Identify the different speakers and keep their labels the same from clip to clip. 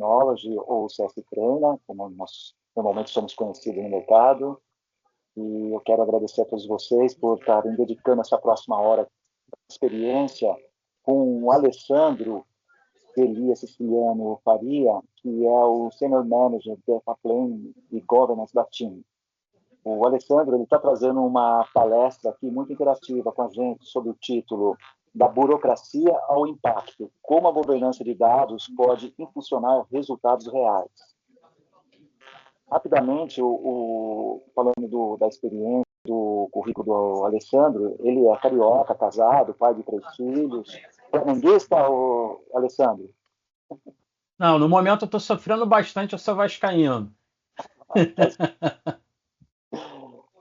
Speaker 1: Technology, ou CS Treina, como nós normalmente somos conhecidos no mercado. E eu quero agradecer a todos vocês por estarem dedicando essa próxima hora de experiência com o Alessandro Elias Siciliano Faria, que é o Senior Manager de Data Planning e Governance da TIM. O Alessandro está trazendo uma palestra aqui muito interativa com a gente sobre o título Da Burocracia ao Impacto, como a governança de dados pode impulsionar resultados reais. Rapidamente, falando da experiência, do currículo do Alessandro, ele é carioca, casado, pai de 3 filhos. Flamenguista, Alessandro?
Speaker 2: Não, no momento eu estou sofrendo bastante, eu sou vascaíno.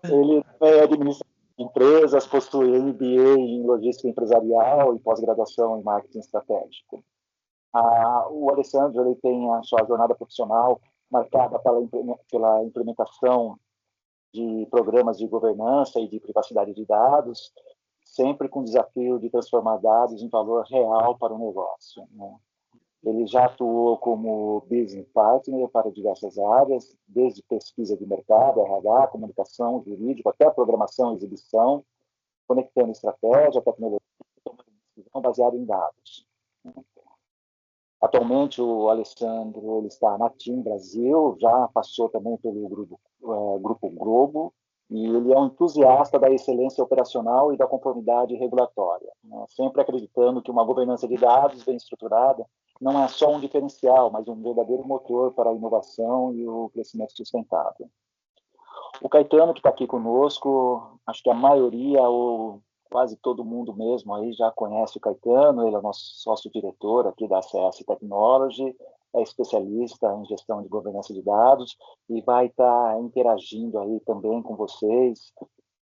Speaker 1: Ele é administrador de empresas, possui MBA em logística empresarial e pós-graduação em marketing estratégico. O Alessandro ele tem a sua jornada profissional marcada pela implementação de programas de governança e de privacidade de dados, sempre com o desafio de transformar dados em valor real para o negócio, né? Ele já atuou como business partner para diversas áreas, desde pesquisa de mercado, RH, comunicação, jurídico, até programação e exibição, conectando estratégia, tecnologia e tomando decisão baseada em dados. Atualmente, o Alessandro ele está na TIM Brasil, já passou também pelo Grupo Globo, e ele é um entusiasta da excelência operacional e da conformidade regulatória, né? Sempre acreditando que uma governança de dados bem estruturada não é só um diferencial, mas um verdadeiro motor para a inovação e o crescimento sustentável. O Caetano, que está aqui conosco, acho que a maioria, ou quase todo mundo mesmo, aí já conhece o Caetano, ele é nosso sócio-diretor aqui da CS Technology, é especialista em gestão de governança de dados e vai estar interagindo aí também com vocês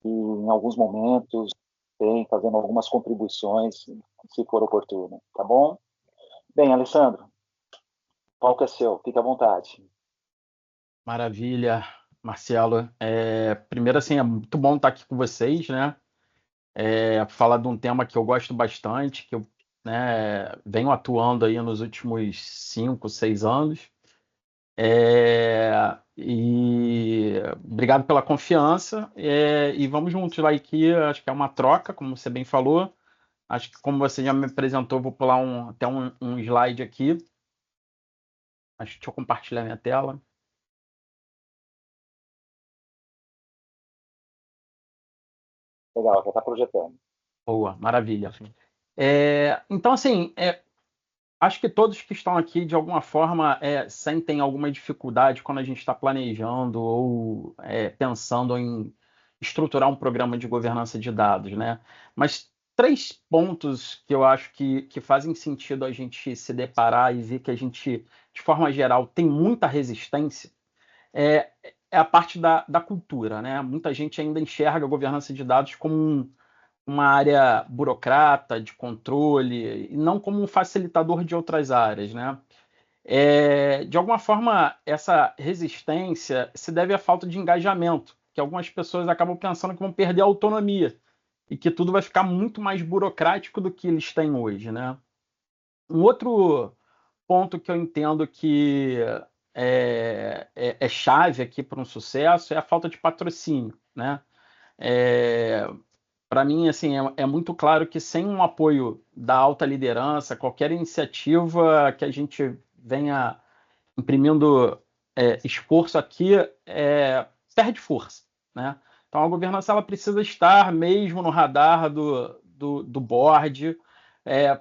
Speaker 1: e, em alguns momentos, fazendo algumas contribuições, se for oportuno, tá bom? Bem, Alessandro, o palco é seu, fique à vontade.
Speaker 2: Maravilha, Marcelo. Primeiro, assim, é muito bom estar aqui com vocês, né? Falar de um tema que eu gosto bastante, que eu, né, venho atuando aí nos últimos 5, 6 anos. E obrigado pela confiança. E vamos juntos lá aqui, acho que é uma troca, como você bem falou. Acho que como você já me apresentou, vou pular até um slide aqui. Deixa eu compartilhar minha tela.
Speaker 1: Legal, já está projetando.
Speaker 2: Boa, maravilha. Então, assim, acho que todos que estão aqui, de alguma forma, sentem alguma dificuldade quando a gente está planejando ou pensando em estruturar um programa de governança de dados, né? Mas 3 pontos que eu acho que fazem sentido a gente se deparar e ver que a gente, de forma geral, tem muita resistência, é a parte da cultura, né? Muita gente ainda enxerga a governança de dados como uma área burocrata, de controle, e não como um facilitador de outras áreas, né? De alguma forma, essa resistência se deve à falta de engajamento, que algumas pessoas acabam pensando que vão perder a autonomia e que tudo vai ficar muito mais burocrático do que eles têm hoje, né? Um outro ponto que eu entendo que é chave aqui para um sucesso é a falta de patrocínio, né? Para mim, assim, é muito claro que sem um apoio da alta liderança, qualquer iniciativa que a gente venha imprimindo esforço aqui perde força, né? Então, a governança ela precisa estar mesmo no radar do board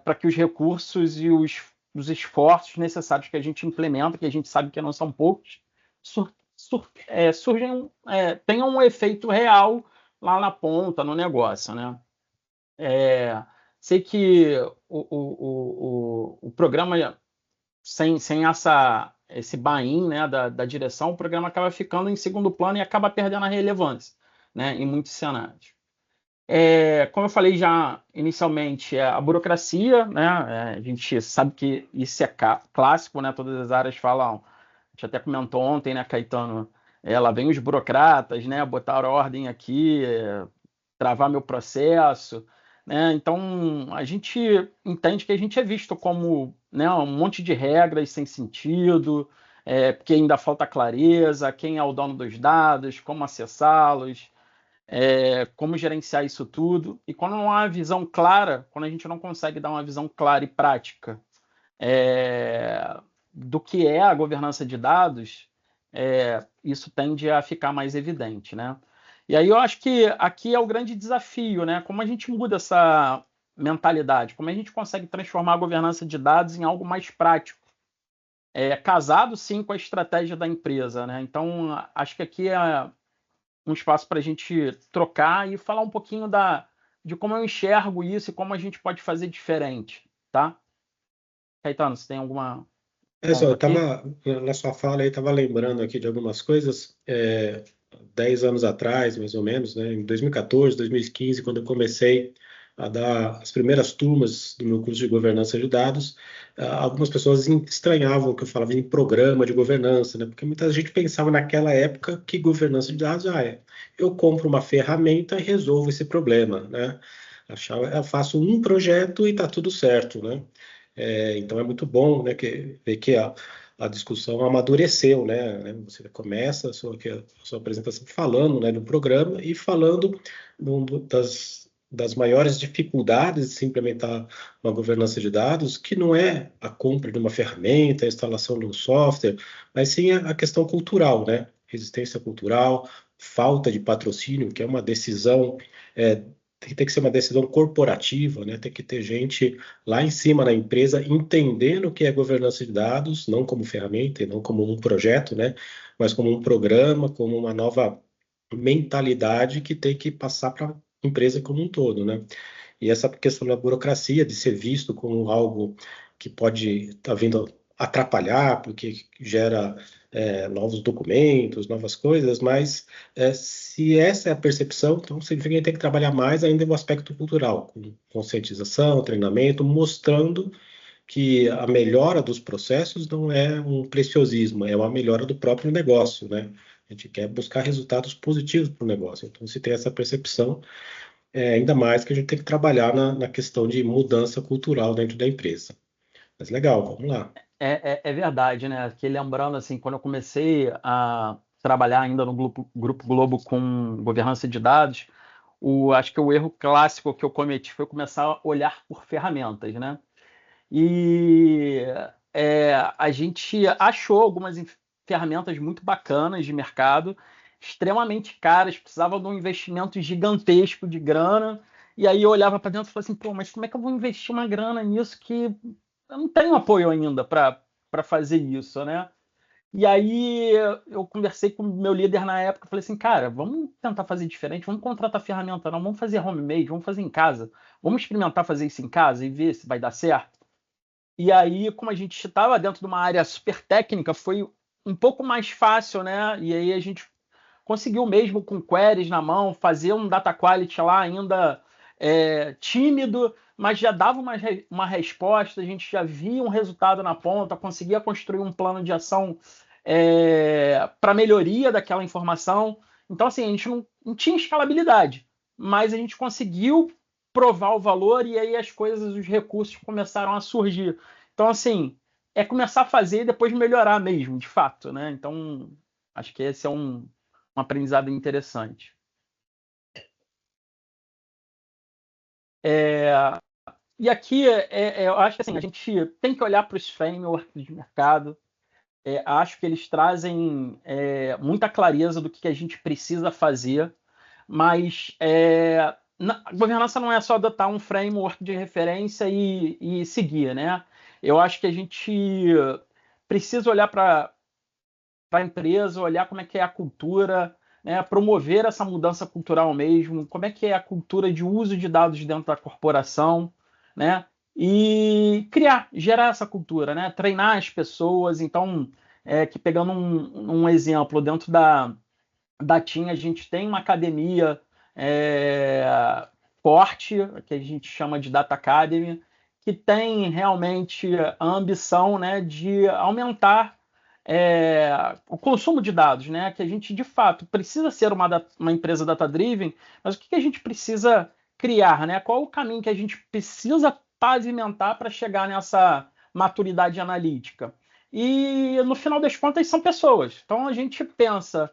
Speaker 2: para que os recursos e os esforços necessários que a gente implementa, que a gente sabe que não são poucos, tenham um efeito real lá na ponta, no negócio, né? Sei que o programa, sem esse buy-in, né, da direção, o programa acaba ficando em segundo plano e acaba perdendo a relevância, né, em muitos cenários. Como eu falei já inicialmente, a burocracia, né, a gente sabe que isso é clássico, né, todas as áreas falam, a gente até comentou ontem, né, Caetano, lá vem os burocratas, né, botar ordem aqui, travar meu processo, né? Então, a gente entende que a gente é visto como, né, um monte de regras sem sentido, porque ainda falta clareza, quem é o dono dos dados, como acessá-los, como gerenciar isso tudo. E quando não há uma visão clara, quando a gente não consegue dar uma visão clara e prática do que é a governança de dados, isso tende a ficar mais evidente, né? E aí eu acho que aqui é o grande desafio, né? Como a gente muda essa mentalidade, como a gente consegue transformar a governança de dados em algo mais prático, casado sim com a estratégia da empresa, né? Então acho que aqui é um espaço para a gente trocar e falar um pouquinho de como eu enxergo isso e como a gente pode fazer diferente, tá? Caetano, você tem alguma
Speaker 3: Só,
Speaker 2: ponto
Speaker 3: eu
Speaker 2: aqui?
Speaker 3: estava, na sua fala aí, estava lembrando aqui de algumas coisas, 10 anos atrás, mais ou menos, né, em 2014, 2015, quando eu comecei a dar as primeiras turmas do meu curso de governança de dados, algumas pessoas estranhavam que eu falava em programa de governança, né, porque muita gente pensava naquela época que governança de dados, eu compro uma ferramenta e resolvo esse problema, né, eu faço um projeto e está tudo certo, né. Então é muito bom, né, ver que a discussão amadureceu, né? Você começa a sua apresentação falando, né, do programa e falando das maiores dificuldades de se implementar uma governança de dados, que não é a compra de uma ferramenta, a instalação de um software, mas sim a questão cultural, né? Resistência cultural, falta de patrocínio, que é uma decisão, tem que ser uma decisão corporativa, né? Tem que ter gente lá em cima na empresa, entendendo o que é governança de dados, não como ferramenta e não como um projeto, né? Mas como um programa, como uma nova mentalidade que tem que passar para a empresa como um todo, né? E essa questão da burocracia, de ser visto como algo que pode estar vindo atrapalhar, porque gera novos documentos, novas coisas, mas se essa é a percepção, então significa que a gente tem que trabalhar mais ainda no aspecto cultural, com conscientização, treinamento, mostrando que a melhora dos processos não é um preciosismo, é uma melhora do próprio negócio, né? A gente quer buscar resultados positivos para o negócio. Então, se tem essa percepção, ainda mais que a gente tem que trabalhar na questão de mudança cultural dentro da empresa. Mas legal, vamos lá.
Speaker 2: É verdade, né? Que lembrando, assim, quando eu comecei a trabalhar ainda no Grupo Globo com governança de dados, acho que o erro clássico que eu cometi foi começar a olhar por ferramentas, né? E a gente achou algumas ferramentas muito bacanas de mercado, extremamente caras, precisava de um investimento gigantesco de grana. E aí eu olhava para dentro e falava assim, pô, mas como é que eu vou investir uma grana nisso que eu não tenho apoio ainda para fazer isso, né? E aí eu conversei com o meu líder na época, falei assim, cara, vamos tentar fazer diferente, vamos contratar ferramenta, não, vamos fazer homemade, vamos fazer em casa, vamos experimentar fazer isso em casa e ver se vai dar certo. E aí, como a gente estava dentro de uma área super técnica, foi um pouco mais fácil, né? E aí a gente conseguiu mesmo com queries na mão fazer um data quality lá ainda tímido, mas já dava uma resposta, a gente já via um resultado na ponta, conseguia construir um plano de ação para melhoria daquela informação. Então, assim, a gente não tinha escalabilidade, mas a gente conseguiu provar o valor e aí as coisas, os recursos começaram a surgir. Então, assim, começar a fazer e depois melhorar mesmo, de fato, né? Então, acho que esse é um aprendizado interessante. E aqui, eu acho que assim, a gente tem que olhar para os frameworks de mercado. Acho que eles trazem muita clareza do que a gente precisa fazer, mas a governança não é só adotar um framework de referência e seguir, né? Eu acho que a gente precisa olhar para a empresa, olhar como é que é a cultura, né? Promover essa mudança cultural mesmo, como é que é a cultura de uso de dados dentro da corporação, né? E gerar essa cultura, né? Treinar as pessoas. Então, que pegando um exemplo, dentro da TIM, a gente tem uma academia forte, que a gente chama de Data Academy, que tem realmente a ambição, né, de aumentar o consumo de dados, né? Que a gente de fato precisa ser uma empresa data-driven, mas o que a gente precisa criar, né? Qual o caminho que a gente precisa pavimentar para chegar nessa maturidade analítica? E, no final das contas, são pessoas. Então, a gente pensa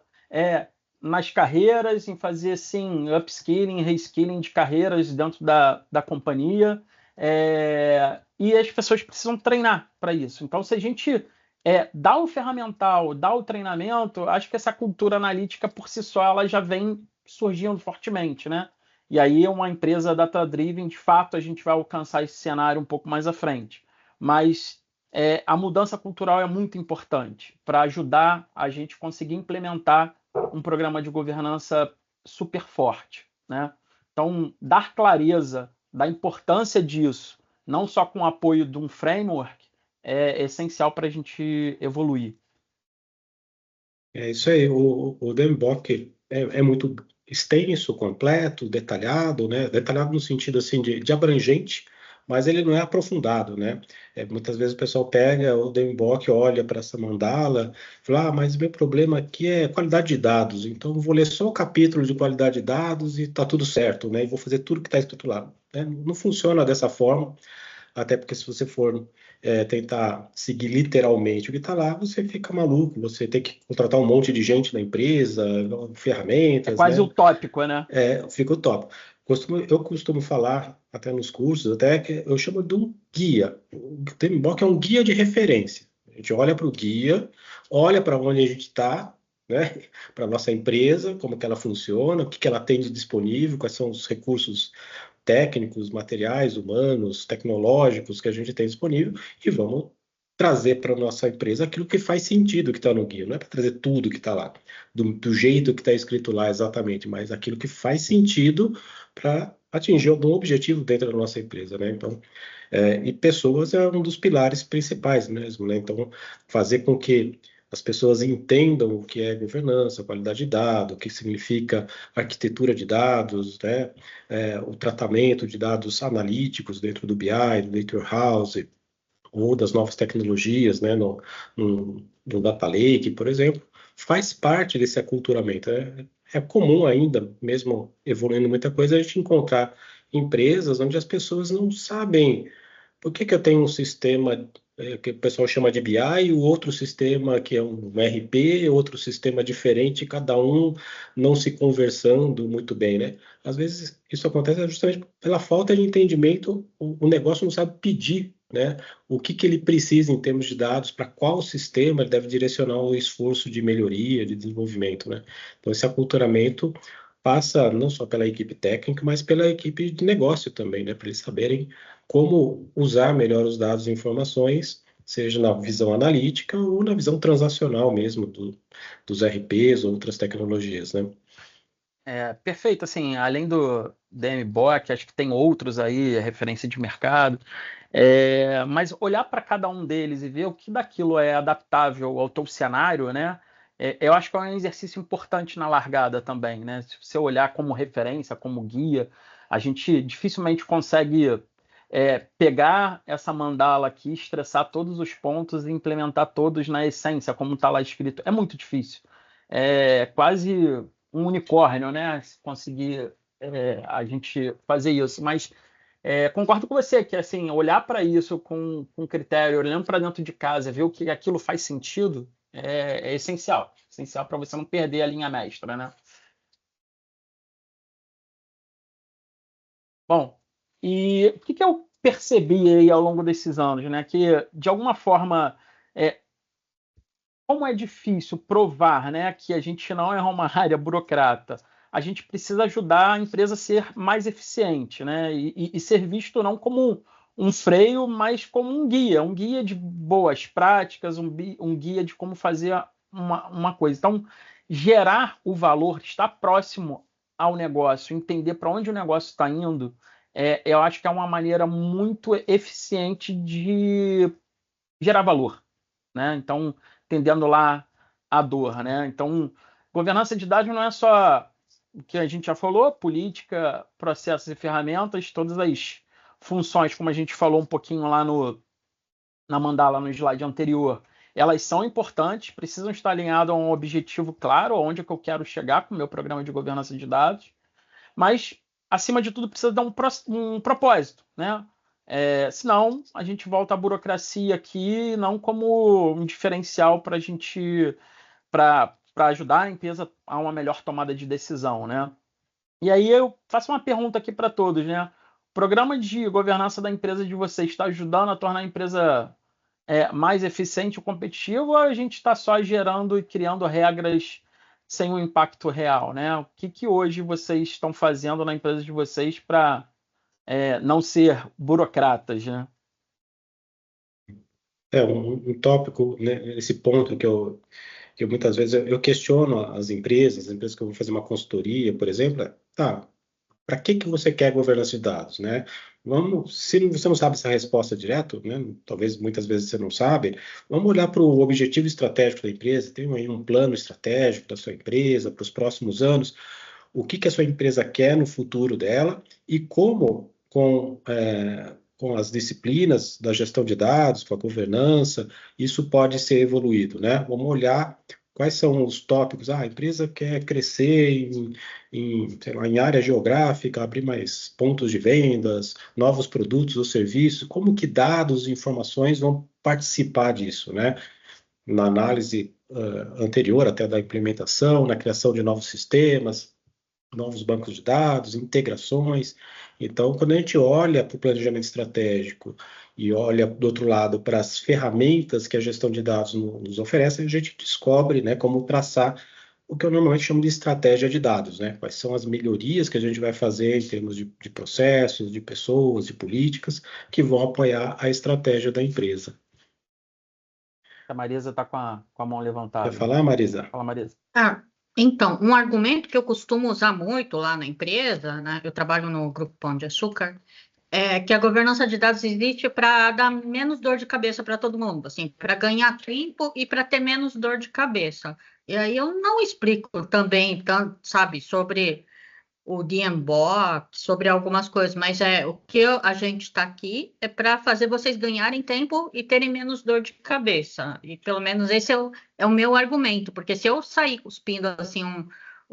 Speaker 2: nas carreiras, em fazer, assim, upskilling, reskilling de carreiras dentro da companhia, e as pessoas precisam treinar para isso. Então, se a gente dá o ferramental, dá o treinamento, acho que essa cultura analítica, por si só, ela já vem surgindo fortemente, né? E aí, uma empresa data-driven, de fato, a gente vai alcançar esse cenário um pouco mais à frente. Mas a mudança cultural é muito importante para ajudar a gente conseguir implementar um programa de governança super forte, né? Então, dar clareza da importância disso, não só com o apoio de um framework, é essencial para a gente evoluir.
Speaker 3: É isso aí, o DMBOK é muito extenso, completo, detalhado, né? Detalhado no sentido assim de abrangente, mas ele não é aprofundado, né? Muitas vezes o pessoal pega o DMBOK, olha para essa mandala, fala, mas meu problema aqui é qualidade de dados, então eu vou ler só o capítulo de qualidade de dados e tá tudo certo, né? E vou fazer tudo que está escrito lá, né? Não funciona dessa forma. Até porque se você for tentar seguir literalmente o que está lá, você fica maluco, você tem que contratar um monte de gente na empresa, ferramentas,
Speaker 2: quase
Speaker 3: né?
Speaker 2: utópico, né?
Speaker 3: Fica utópico. Eu costumo falar, até nos cursos, até que eu chamo de um guia. O PMBOK é um guia de referência. A gente olha para o guia, olha para onde a gente está, né? Para a nossa empresa, como que ela funciona, o que ela tem de disponível, quais são os recursos técnicos, materiais, humanos, tecnológicos que a gente tem disponível e vamos trazer para a nossa empresa aquilo que faz sentido que está no guia. Não é para trazer tudo que está lá, do jeito que está escrito lá exatamente, mas aquilo que faz sentido para atingir algum objetivo dentro da nossa empresa, né? Então, e pessoas é um dos pilares principais mesmo, né? Então, fazer com que as pessoas entendam o que é governança, qualidade de dados, o que significa arquitetura de dados, né? O tratamento de dados analíticos dentro do BI, do Data Warehouse, ou das novas tecnologias, né? No Data Lake, por exemplo, faz parte desse aculturamento. É comum ainda, mesmo evoluindo muita coisa, a gente encontrar empresas onde as pessoas não sabem por que eu tenho um sistema que o pessoal chama de BI e o outro sistema que é um RP, outro sistema diferente, cada um não se conversando muito bem, né? Às vezes isso acontece justamente pela falta de entendimento, o negócio não sabe pedir, né? O que ele precisa em termos de dados, para qual sistema ele deve direcionar o esforço de melhoria, de desenvolvimento, né? Então esse aculturamento passa não só pela equipe técnica, mas pela equipe de negócio também, né? Para eles saberem como usar melhor os dados e informações, seja na visão analítica ou na visão transacional mesmo dos RPs ou outras tecnologias, né?
Speaker 2: Perfeito, assim, além do DMBOK, acho que tem outros aí, referência de mercado, mas olhar para cada um deles e ver o que daquilo é adaptável ao teu cenário, né? Eu acho que é um exercício importante na largada também, né? Se você olhar como referência, como guia, a gente dificilmente consegue pegar essa mandala aqui, estressar todos os pontos e implementar todos na essência, como está lá escrito. É muito difícil. É quase um unicórnio, né? Se conseguir a gente fazer isso. Mas concordo com você que assim, olhar para isso com critério, olhando para dentro de casa, ver o que aquilo faz sentido, é essencial. Essencial para você não perder a linha mestra, né? Bom, e o que eu percebi aí ao longo desses anos, né? Que de alguma forma como é difícil provar, né, que a gente não é uma área burocrata, a gente precisa ajudar a empresa a ser mais eficiente, né, e ser visto não como um freio, mas como um guia de boas práticas, um guia de como fazer uma coisa. Então, gerar o valor, estar próximo ao negócio, entender para onde o negócio está indo, eu acho que é uma maneira muito eficiente de gerar valor, né? Então, entendendo lá a dor, né? Então, governança de dados não é só o que a gente já falou, política, processos e ferramentas, todas as funções, como a gente falou um pouquinho lá na mandala, no slide anterior, elas são importantes, precisam estar alinhadas a um objetivo claro, onde é que eu quero chegar com o meu programa de governança de dados, mas acima de tudo, precisa dar um propósito, né? Senão, a gente volta à burocracia aqui, não como um diferencial para a gente, para ajudar a empresa a uma melhor tomada de decisão, né? E aí eu faço uma pergunta aqui para todos, né? O programa de governança da empresa de vocês está ajudando a tornar a empresa mais eficiente e competitiva, ou a gente está só gerando e criando regras sem um impacto real, né? O que hoje vocês estão fazendo na empresa de vocês para não ser burocratas, né?
Speaker 3: Um tópico, né, esse ponto que muitas vezes eu questiono as empresas que eu vou fazer uma consultoria, por exemplo, tá, para que você quer governança de dados, né? Se você não sabe essa resposta direto, né? Talvez muitas vezes você não sabe, vamos olhar para o objetivo estratégico da empresa, tem aí um plano estratégico da sua empresa para os próximos anos, o que a sua empresa quer no futuro dela e como com as disciplinas da gestão de dados, com a governança, isso pode ser evoluído, né? Vamos olhar quais são os tópicos. A empresa quer crescer sei lá, em área geográfica, abrir mais pontos de vendas, novos produtos ou serviços. Como que dados e informações vão participar disso, né? Na análise anterior até da implementação, na criação de novos sistemas, novos bancos de dados, integrações. Então, quando a gente olha para o planejamento estratégico e olha do outro lado para as ferramentas que a gestão de dados nos oferece, a gente descobre, né, como traçar o que eu normalmente chamo de estratégia de dados, né? Quais são as melhorias que a gente vai fazer em termos de processos, de pessoas, de políticas que vão apoiar a estratégia da empresa.
Speaker 2: A Marisa está com a mão levantada.
Speaker 3: Quer falar, Marisa?
Speaker 2: Fala, Marisa.
Speaker 4: Então, um argumento que eu costumo usar muito lá na empresa, né? Eu trabalho no Grupo Pão de Açúcar, é que a governança de dados existe para dar menos dor de cabeça para todo mundo, assim, para ganhar tempo e para ter menos dor de cabeça. E aí eu não explico também, tanto, sabe, sobre o DMBOK, sobre algumas coisas, mas o que a gente está aqui é para fazer vocês ganharem tempo e terem menos dor de cabeça. E pelo menos esse é o meu argumento, porque se eu sair cuspindo assim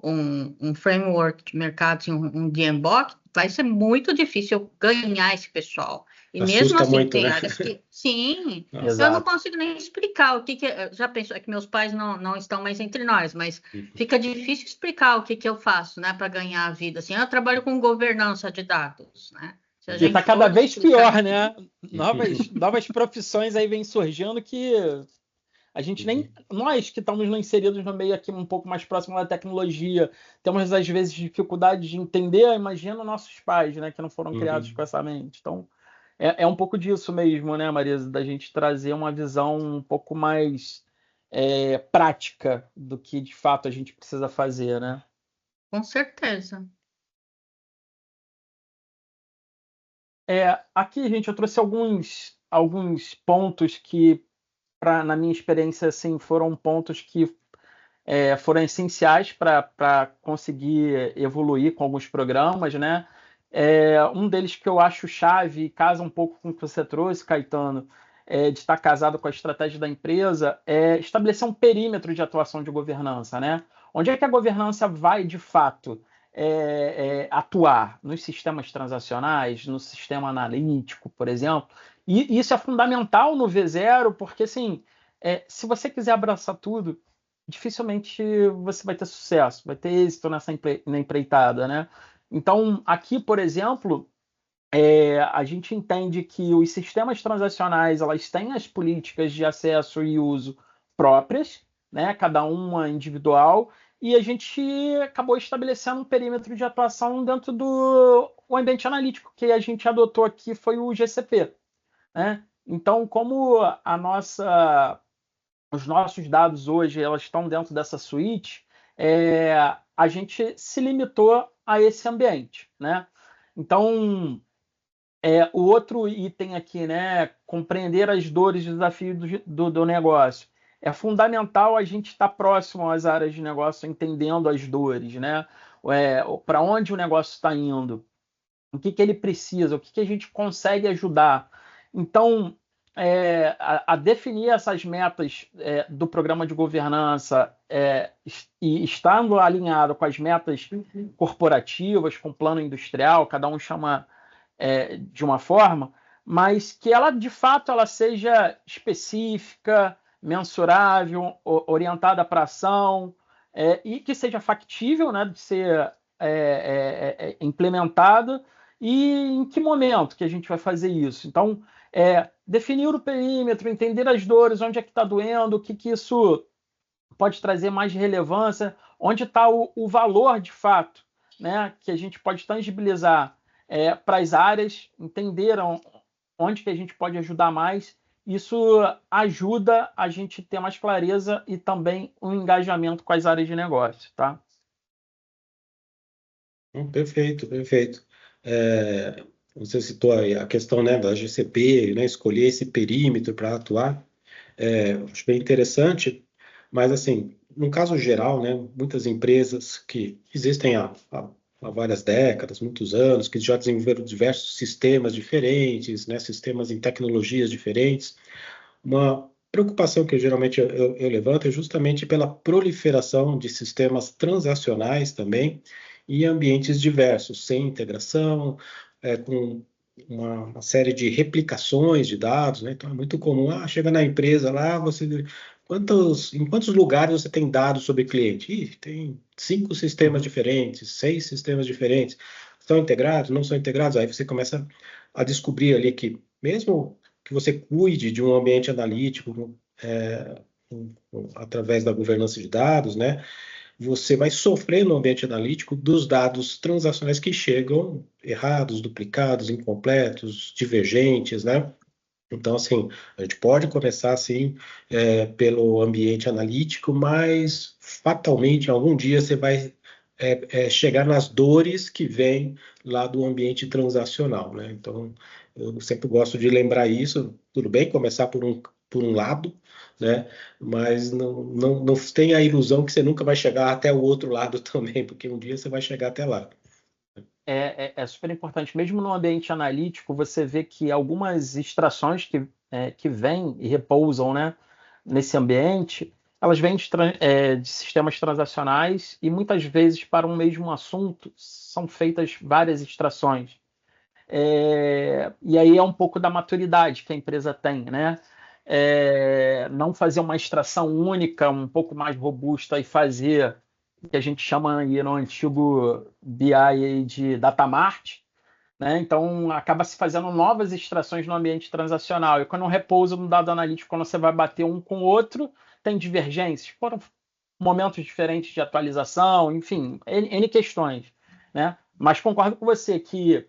Speaker 4: um framework de mercado, assim, um DMBOK, vai ser muito difícil eu ganhar esse pessoal. E
Speaker 3: Assusta
Speaker 4: mesmo assim,
Speaker 3: muito,
Speaker 4: tem
Speaker 3: né?
Speaker 4: áreas que. Sim,
Speaker 3: Nossa.
Speaker 4: eu não consigo nem explicar o que. Já pensou, é que meus pais não estão mais entre nós, mas fica difícil explicar o que eu faço, né, para ganhar a vida. Assim, eu trabalho com governança de dados, né? Se a
Speaker 2: E
Speaker 4: gente
Speaker 2: está cada
Speaker 4: for
Speaker 2: vez
Speaker 4: explicar-
Speaker 2: pior, né? Novas profissões aí vêm surgindo que a gente nem. Nós que estamos inseridos no meio aqui um pouco mais próximo da tecnologia, temos às vezes dificuldade de entender, imagina nossos pais, né, que não foram criados com essa mente. Então, é um pouco disso mesmo, né, Marisa, da gente trazer uma visão um pouco mais prática do que de fato a gente precisa fazer, né?
Speaker 4: Com certeza.
Speaker 2: Aqui, gente, eu trouxe alguns pontos que, na minha experiência, assim, foram pontos que foram essenciais para conseguir evoluir com alguns programas, né? Um deles que eu acho chave e casa um pouco com o que você trouxe, Caetano, de estar casado com a estratégia da empresa, é estabelecer um perímetro de atuação de governança, né? Onde é que a governança vai, de fato, atuar? Nos sistemas transacionais, no sistema analítico, por exemplo. E isso é fundamental no V0, porque, assim, se você quiser abraçar tudo, dificilmente você vai ter sucesso, vai ter êxito na empreitada, né? Então, aqui, por exemplo, a gente entende que os sistemas transacionais elas têm as políticas de acesso e uso próprias, né? Cada uma individual, e a gente acabou estabelecendo um perímetro de atuação dentro do ambiente analítico que a gente adotou aqui foi o GCP, né? Então, como os nossos dados hoje elas estão dentro dessa suíte, a gente se limitou a esse ambiente, né? Então, o outro item aqui, né? Compreender as dores e desafios do negócio. É fundamental a gente estar próximo às áreas de negócio, entendendo as dores, né? Para onde o negócio está indo, o que ele precisa, o que a gente consegue ajudar. Então, a definir essas metas do programa de governança e estando alinhado com as metas corporativas, com o plano industrial, cada um chama de uma forma, mas que ela, de fato, ela seja específica, mensurável, orientada para ação, e que seja factível, né, de ser implementada, e em que momento que a gente vai fazer isso. Então, definir o perímetro, entender as dores, onde é que está doendo, o que isso pode trazer mais relevância, onde está o valor de fato, né, que a gente pode tangibilizar para as áreas, entender onde que a gente pode ajudar mais. Isso ajuda a gente ter mais clareza e também um engajamento com as áreas de negócio, tá?
Speaker 3: Perfeito, perfeito. Você citou aí a questão, né, da GCP, né, escolher esse perímetro para atuar. Acho bem interessante, mas assim, no caso geral, né, muitas empresas que existem há várias décadas, muitos anos, que já desenvolveram diversos sistemas diferentes, né, sistemas em tecnologias diferentes. Uma preocupação que geralmente eu levanto é justamente pela proliferação de sistemas transacionais também em ambientes diversos, sem integração, com uma série de replicações de dados, né? Então é muito comum, chega na empresa lá, em quantos lugares você tem dados sobre cliente? Tem 5 sistemas diferentes, 6 sistemas diferentes. Estão integrados? Não são integrados? Aí você começa a descobrir ali que mesmo que você cuide de um ambiente analítico através da governança de dados, né? Você vai sofrer no ambiente analítico dos dados transacionais que chegam errados, duplicados, incompletos, divergentes, né? Então, assim, a gente pode começar, assim, pelo ambiente analítico, mas, fatalmente, algum dia você vai chegar nas dores que vêm lá do ambiente transacional, né? Então, eu sempre gosto de lembrar isso. Tudo bem começar por um lado, né? Mas não tenha a ilusão que você nunca vai chegar até o outro lado também, porque um dia você vai chegar até lá.
Speaker 2: É super importante. Mesmo no ambiente analítico, você vê que algumas extrações que vêm e repousam, né, nesse ambiente, elas vêm de sistemas transacionais e muitas vezes para um mesmo assunto são feitas várias extrações. E aí é um pouco da maturidade que a empresa tem, né? Não fazer uma extração única, um pouco mais robusta e fazer o que a gente chama aí no antigo BI de data mart, né? Então acaba se fazendo novas extrações no ambiente transacional. E quando repousa no dado analítico, quando você vai bater um com o outro, tem divergências. Foram momentos diferentes de atualização, enfim, N questões, né? Mas concordo com você que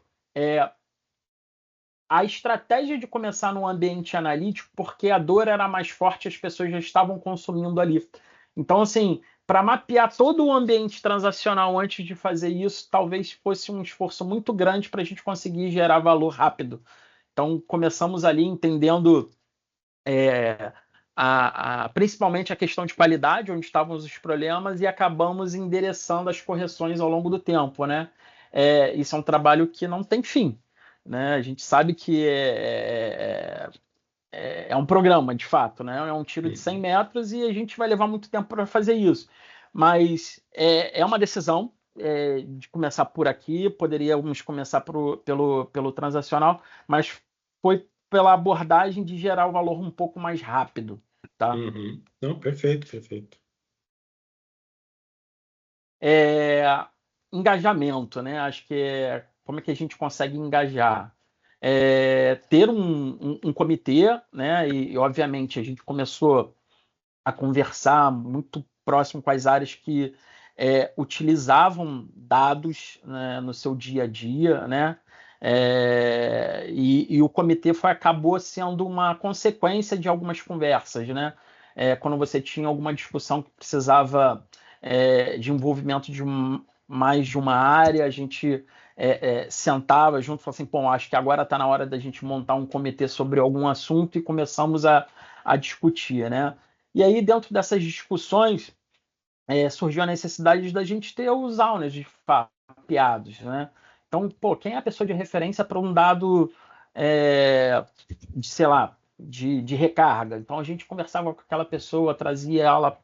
Speaker 2: a estratégia de começar no ambiente analítico, porque a dor era mais forte, as pessoas já estavam consumindo ali. Então, assim, para mapear todo o ambiente transacional antes de fazer isso, talvez fosse um esforço muito grande para a gente conseguir gerar valor rápido. Então, começamos ali entendendo principalmente a questão de qualidade, onde estavam os problemas, e acabamos endereçando as correções ao longo do tempo, né? Isso é um trabalho que não tem fim, né? A gente sabe que é um programa, de fato, né? É um tiro de 100 metros e a gente vai levar muito tempo para fazer isso. Mas é uma decisão de começar por aqui, poderíamos começar pelo transacional, mas foi pela abordagem de gerar o valor um pouco mais rápido, tá?
Speaker 3: Uhum. Não, perfeito, perfeito.
Speaker 2: Engajamento, né? Acho que como é que a gente consegue engajar? Ter um comitê, né? E obviamente a gente começou a conversar muito próximo com as áreas que utilizavam dados, né, no seu dia a dia, né? E o comitê acabou sendo uma consequência de algumas conversas, né? Quando você tinha alguma discussão que precisava de envolvimento mais de uma área, a gente sentava junto e falava assim, bom, acho que agora está na hora da gente montar um comitê sobre algum assunto e começamos a discutir, né? E aí, dentro dessas discussões, surgiu a necessidade da gente ter os owners de fato mapeados, né? Então, quem é a pessoa de referência para um dado de, sei lá, de recarga. Então a gente conversava com aquela pessoa, trazia ela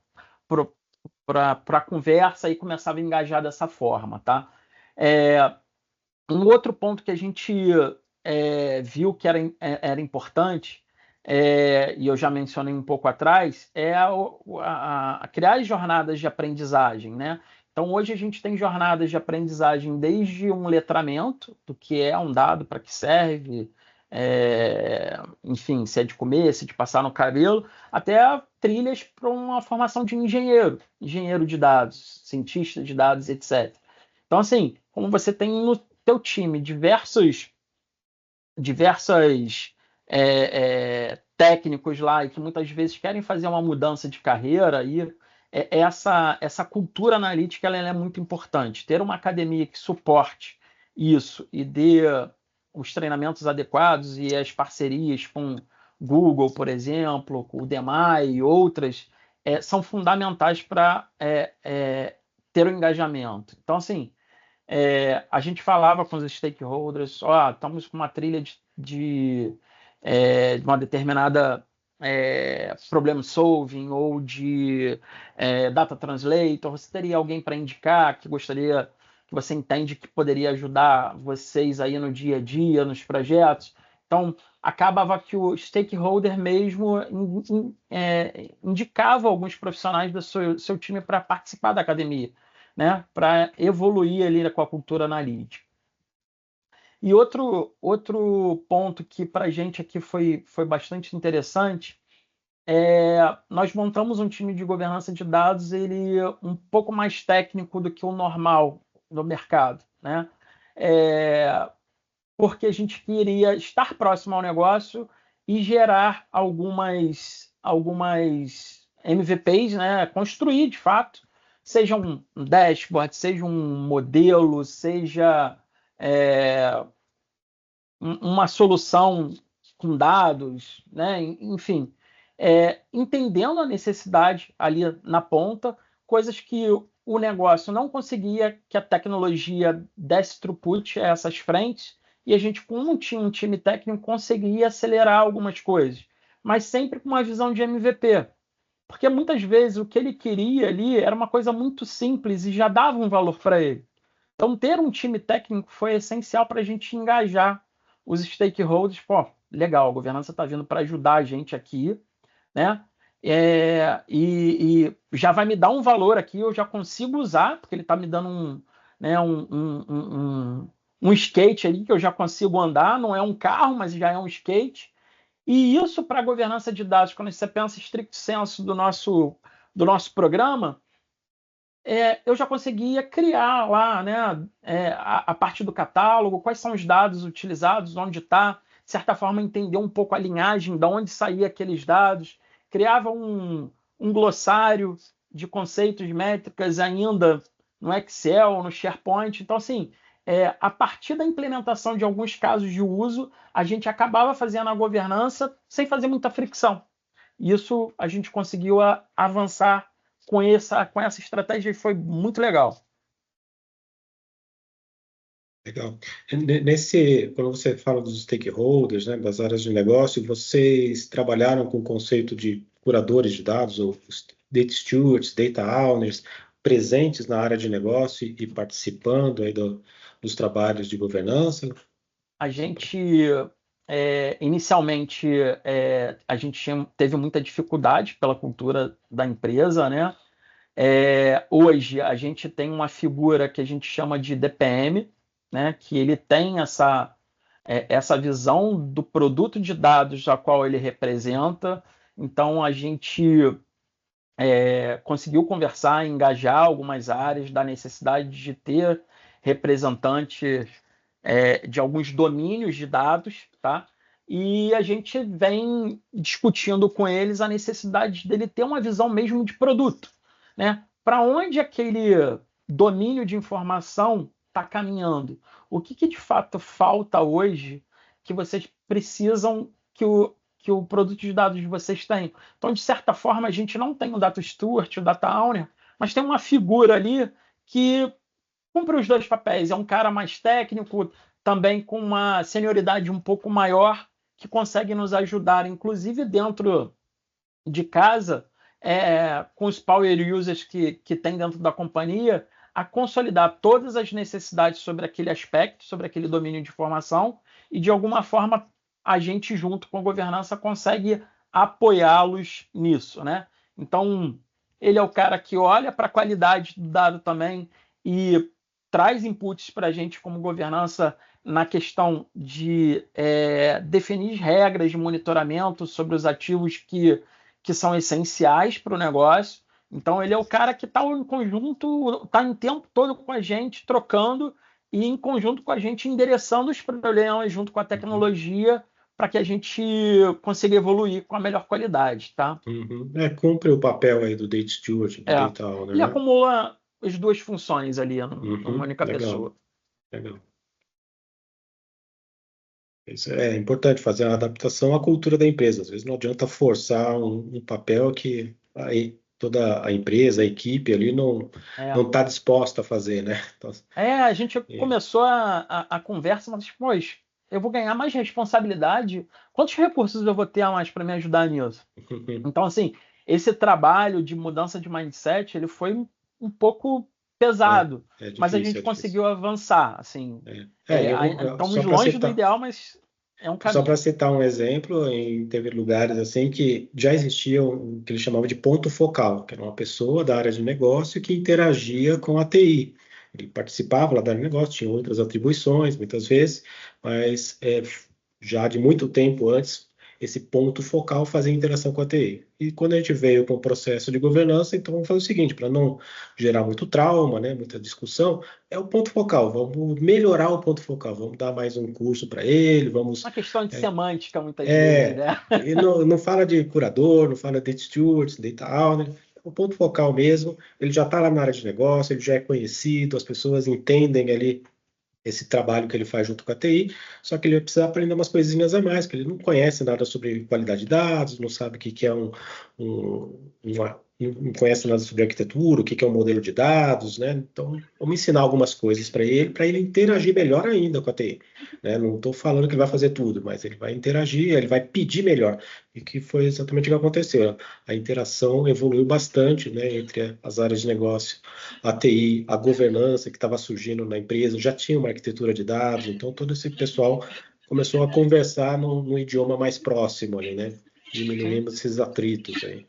Speaker 2: para a conversa e começava a engajar dessa forma, tá? Um outro ponto que a gente viu que era importante, e eu já mencionei um pouco atrás, é a criar jornadas de aprendizagem, né? Então, hoje a gente tem jornadas de aprendizagem desde um letramento, do que é um dado, para que serve, enfim, se é de comer, se é de passar no cabelo, até trilhas para uma formação de engenheiro de dados, cientista de dados, etc. Então, assim, como você tem no teu time diversos técnicos lá e que muitas vezes querem fazer uma mudança de carreira, e essa cultura analítica ela é muito importante. Ter uma academia que suporte isso e dê os treinamentos adequados e as parcerias com Google, por exemplo, com o Demai e outras, são fundamentais para ter o engajamento. Então, assim, a gente falava com os stakeholders, estamos com uma trilha de uma determinada problem solving ou de data translator, você teria alguém para indicar que você entende que poderia ajudar vocês aí no dia a dia, nos projetos? Então, acabava que o stakeholder mesmo indicava alguns profissionais do seu time para participar da academia, né, para evoluir ali com a cultura analítica. E outro ponto que para a gente aqui foi bastante interessante, nós montamos um time de governança de dados, ele um pouco mais técnico do que o normal no mercado, né? Porque a gente queria estar próximo ao negócio e gerar algumas MVPs, né? Construir de fato, seja um dashboard, seja um modelo, seja uma solução com dados, né? Enfim, entendendo a necessidade ali na ponta, coisas que o negócio não conseguia que a tecnologia desse throughput a essas frentes, e a gente, como tinha um time técnico, conseguia acelerar algumas coisas, mas sempre com uma visão de MVP. Porque muitas vezes o que ele queria ali era uma coisa muito simples e já dava um valor para ele. Então, ter um time técnico foi essencial para a gente engajar os stakeholders. Pô, legal, a governança está vindo para ajudar a gente aqui, né? E já vai me dar um valor aqui, eu já consigo usar, porque ele está me dando um skate ali que eu já consigo andar, não é um carro, mas já é um skate. E isso para a governança de dados, quando você pensa stricto sensu do nosso programa, eu já conseguia criar lá, né, a parte do catálogo, quais são os dados utilizados, onde está, de certa forma, entender um pouco a linhagem, de onde saía aqueles dados, criava um glossário de conceitos, métricas ainda no Excel, no SharePoint. Então, assim, a partir da implementação de alguns casos de uso, a gente acabava fazendo a governança sem fazer muita fricção. Isso a gente conseguiu avançar com essa estratégia e foi muito legal.
Speaker 3: Legal. Quando você fala dos stakeholders, né, das áreas de negócio, vocês trabalharam com o conceito de curadores de dados, ou data stewards, data owners, presentes na área de negócio e participando aí dos trabalhos de governança?
Speaker 2: A gente, inicialmente, a gente teve muita dificuldade pela cultura da empresa, né? Hoje, a gente tem uma figura que a gente chama de DPM, né? Que ele tem essa visão do produto de dados a qual ele representa. Então, a gente conseguiu conversar, engajar algumas áreas da necessidade de ter representantes de alguns domínios de dados, tá? E a gente vem discutindo com eles a necessidade dele ter uma visão mesmo de produto, né? Para onde aquele domínio de informação está caminhando? O que de fato falta hoje que vocês precisam que o produto de dados de vocês tenha? Então, de certa forma, a gente não tem o Data Steward, o Data Owner, mas tem uma figura ali que cumpre os dois papéis. É um cara mais técnico, também com uma senioridade um pouco maior, que conseguem nos ajudar, inclusive dentro de casa, com os power users que tem dentro da companhia, a consolidar todas as necessidades sobre aquele aspecto, sobre aquele domínio de informação, e de alguma forma a gente, junto com a governança, consegue apoiá-los nisso, né? Então, ele é o cara que olha para a qualidade do dado também e traz inputs para a gente como governança na questão de definir regras de monitoramento sobre os ativos que são essenciais para o negócio. Então, ele é o cara que está em conjunto, está em tempo todo com a gente, trocando, e em conjunto com a gente, endereçando os problemas junto com a tecnologia, para que a gente consiga evoluir com a melhor qualidade, tá?
Speaker 3: Cumpre o papel aí do Data Steward, do Data Owner,
Speaker 2: ele
Speaker 3: né?
Speaker 2: acumula as duas funções ali numa única pessoa.
Speaker 3: Legal. Isso é importante, fazer uma adaptação à cultura da empresa. Às vezes não adianta forçar um papel que aí toda a empresa, a equipe ali não está disposta a fazer, né? Então,
Speaker 2: a gente começou a conversa, mas, pois, eu vou ganhar mais responsabilidade. Quantos recursos eu vou ter a mais para me ajudar nisso? Então, assim, esse trabalho de mudança de mindset, ele foi um pouco pesado, mas a gente conseguiu avançar, assim. Estamos longe do ideal, mas é um caminho.
Speaker 3: Só para citar um exemplo, teve lugares assim que já existia o que eles chamavam de ponto focal, que era uma pessoa da área de negócio que interagia com a TI. Ele participava lá da área de negócio, tinha outras atribuições, muitas vezes, mas já de muito tempo antes, esse ponto focal fazia interação com a TI. E quando a gente veio com o processo de governança, então vamos fazer o seguinte, para não gerar muito trauma, né, muita discussão, é o ponto focal, vamos melhorar o ponto focal, vamos dar mais um curso para ele, vamos...
Speaker 2: Uma questão de semântica, muitas vezes, né?
Speaker 3: E não fala de curador, não fala de Data Steward, Data Owner, o ponto focal mesmo, ele já está lá na área de negócio, ele já é conhecido, as pessoas entendem ali esse trabalho que ele faz junto com a TI, só que ele vai precisar aprender umas coisinhas a mais, que ele não conhece nada sobre qualidade de dados, não sabe o que é não conhece nada sobre arquitetura, o que é um modelo de dados, né? Então, vamos ensinar algumas coisas para ele interagir melhor ainda com a TI. Né? Não estou falando que ele vai fazer tudo, mas ele vai interagir, ele vai pedir melhor. E que foi exatamente o que aconteceu. A interação evoluiu bastante, né, entre as áreas de negócio, a TI, a governança que estava surgindo na empresa, já tinha uma arquitetura de dados, então todo esse pessoal começou a conversar num idioma mais próximo ali, né? Diminuindo esses atritos aí.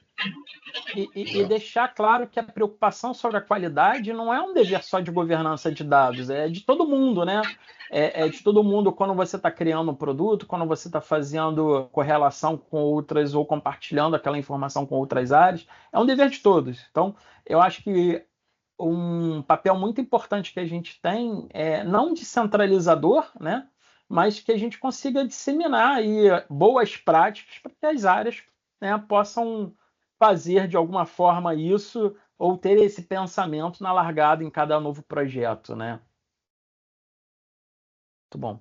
Speaker 2: E deixar claro que a preocupação sobre a qualidade não é um dever só de governança de dados, é de todo mundo, né? É de todo mundo quando você está criando um produto, quando você está fazendo correlação com outras ou compartilhando aquela informação com outras áreas, é um dever de todos. Então, eu acho que um papel muito importante que a gente tem é não de centralizador, né? Mas que a gente consiga disseminar aí boas práticas para que as áreas, né, possam fazer de alguma forma isso ou ter esse pensamento na largada em cada novo projeto, né? Muito bom.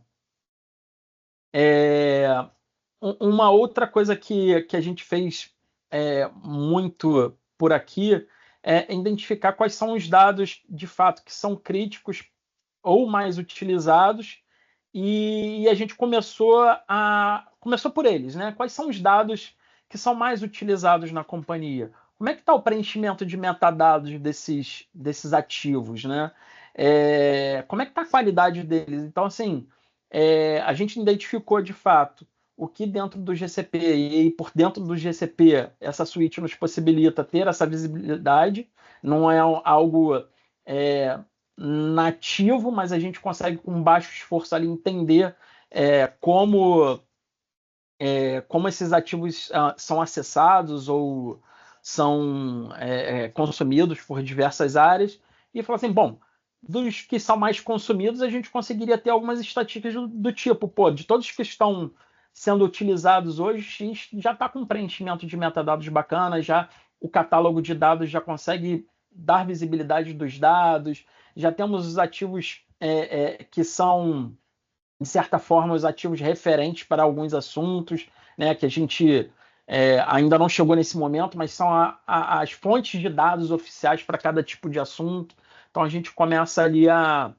Speaker 2: Uma outra coisa que a gente fez muito por aqui é identificar quais são os dados de fato que são críticos ou mais utilizados, e a gente começou por eles, né? Quais são os dados que são mais utilizados na companhia? Como é que está o preenchimento de metadados desses ativos, né? Como é que está a qualidade deles? Então, assim, a gente identificou de fato o que dentro do GCP e por dentro do GCP essa suíte nos possibilita ter essa visibilidade. Não é algo nativo, mas a gente consegue com baixo esforço ali entender como esses ativos são acessados ou são consumidos por diversas áreas, e falar assim, bom, dos que são mais consumidos, a gente conseguiria ter algumas estatísticas do tipo, de todos que estão sendo utilizados hoje, já está com preenchimento de metadados bacana, já o catálogo de dados já consegue dar visibilidade dos dados, já temos os ativos que são, de certa forma, os ativos referentes para alguns assuntos, né, que a gente ainda não chegou nesse momento, mas são as fontes de dados oficiais para cada tipo de assunto. Então, a gente começa ali a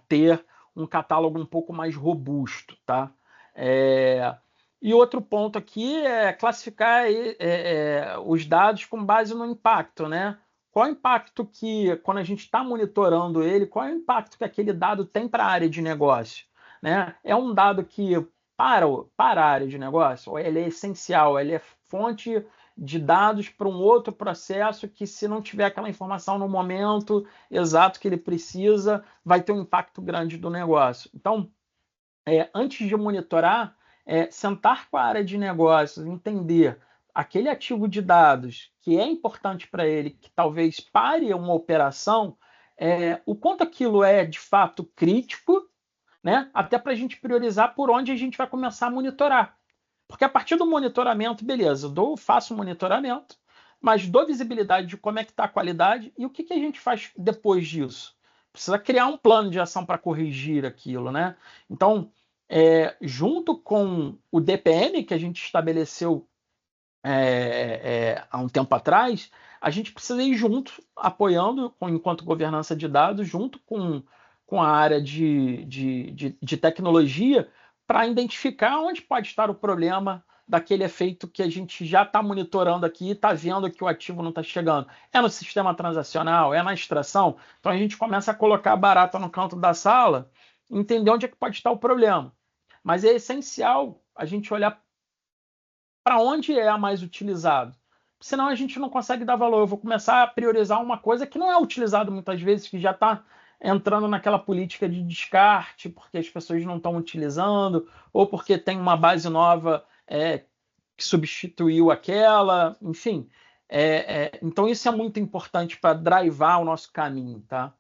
Speaker 2: ter um catálogo um pouco mais robusto, tá? E outro ponto aqui é classificar os dados com base no impacto, né? Qual é o impacto que, quando a gente está monitorando ele, qual é o impacto que aquele dado tem para a área de negócio, né? É um dado que, para a área de negócio, ou ele é essencial, ele é fonte de dados para um outro processo que, se não tiver aquela informação no momento exato que ele precisa, vai ter um impacto grande do negócio. Então, antes de monitorar, sentar com a área de negócios, entender aquele ativo de dados que é importante para ele, que talvez pare uma operação, o quanto aquilo é de fato crítico, né? Até para a gente priorizar por onde a gente vai começar a monitorar. Porque a partir do monitoramento, beleza, faço um monitoramento, mas dou visibilidade de como é que está a qualidade e o que a gente faz depois disso. Precisa criar um plano de ação para corrigir aquilo, né? Então, junto com o DPM que a gente estabeleceu há um tempo atrás, a gente precisa ir junto, apoiando, enquanto governança de dados, junto com a área de tecnologia, para identificar onde pode estar o problema daquele efeito que a gente já está monitorando aqui e está vendo que o ativo não está chegando. É no sistema transacional, é na extração. Então a gente começa a colocar a barata no canto da sala, entender onde é que pode estar o problema. Mas é essencial a gente olhar para onde é a mais utilizado. Senão a gente não consegue dar valor. Eu vou começar a priorizar uma coisa que não é utilizada muitas vezes, que já está entrando naquela política de descarte, porque as pessoas não estão utilizando, ou porque tem uma base nova que substituiu aquela, enfim. Então isso é muito importante para drivar o nosso caminho, tá?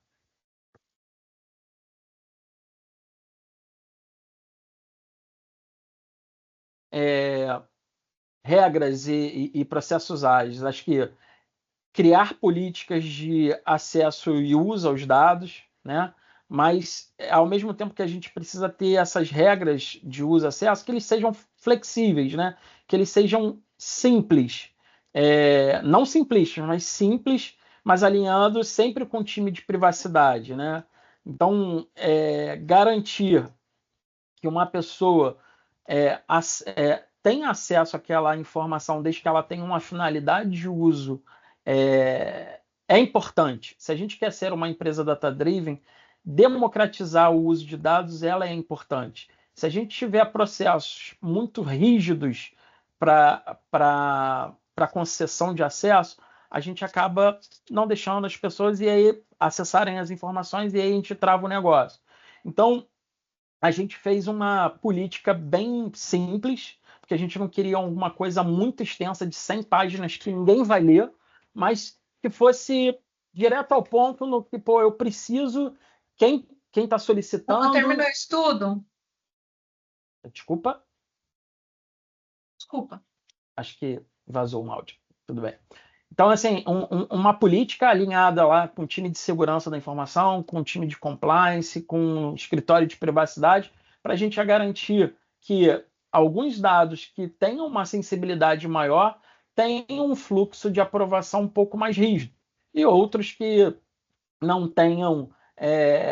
Speaker 2: Regras e processos ágeis. Acho que criar políticas de acesso e uso aos dados, né? Mas, ao mesmo tempo que a gente precisa ter essas regras de uso e acesso, que eles sejam flexíveis, né? Que eles sejam simples. Não simplistas, mas simples, mas alinhando sempre com o time de privacidade, né? Então, garantir que uma pessoa tem acesso àquela informação desde que ela tenha uma finalidade de uso é importante. Se a gente quer ser uma empresa data-driven, democratizar o uso de dados ela é importante. Se a gente tiver processos muito rígidos para concessão de acesso, a gente acaba não deixando as pessoas e aí acessarem as informações e aí a gente trava o negócio. Então, a gente fez uma política bem simples, porque a gente não queria alguma coisa muito extensa de 100 páginas que ninguém vai ler, mas que fosse direto ao ponto no que, eu preciso, quem está solicitando...
Speaker 4: Não terminou o estudo?
Speaker 2: Desculpa?
Speaker 4: Desculpa.
Speaker 2: Acho que vazou um áudio. Tudo bem. Então, assim, uma política alinhada lá com o time de segurança da informação, com o time de compliance, com o escritório de privacidade, para a gente garantir que alguns dados que tenham uma sensibilidade maior tenham um fluxo de aprovação um pouco mais rígido, e outros que não tenham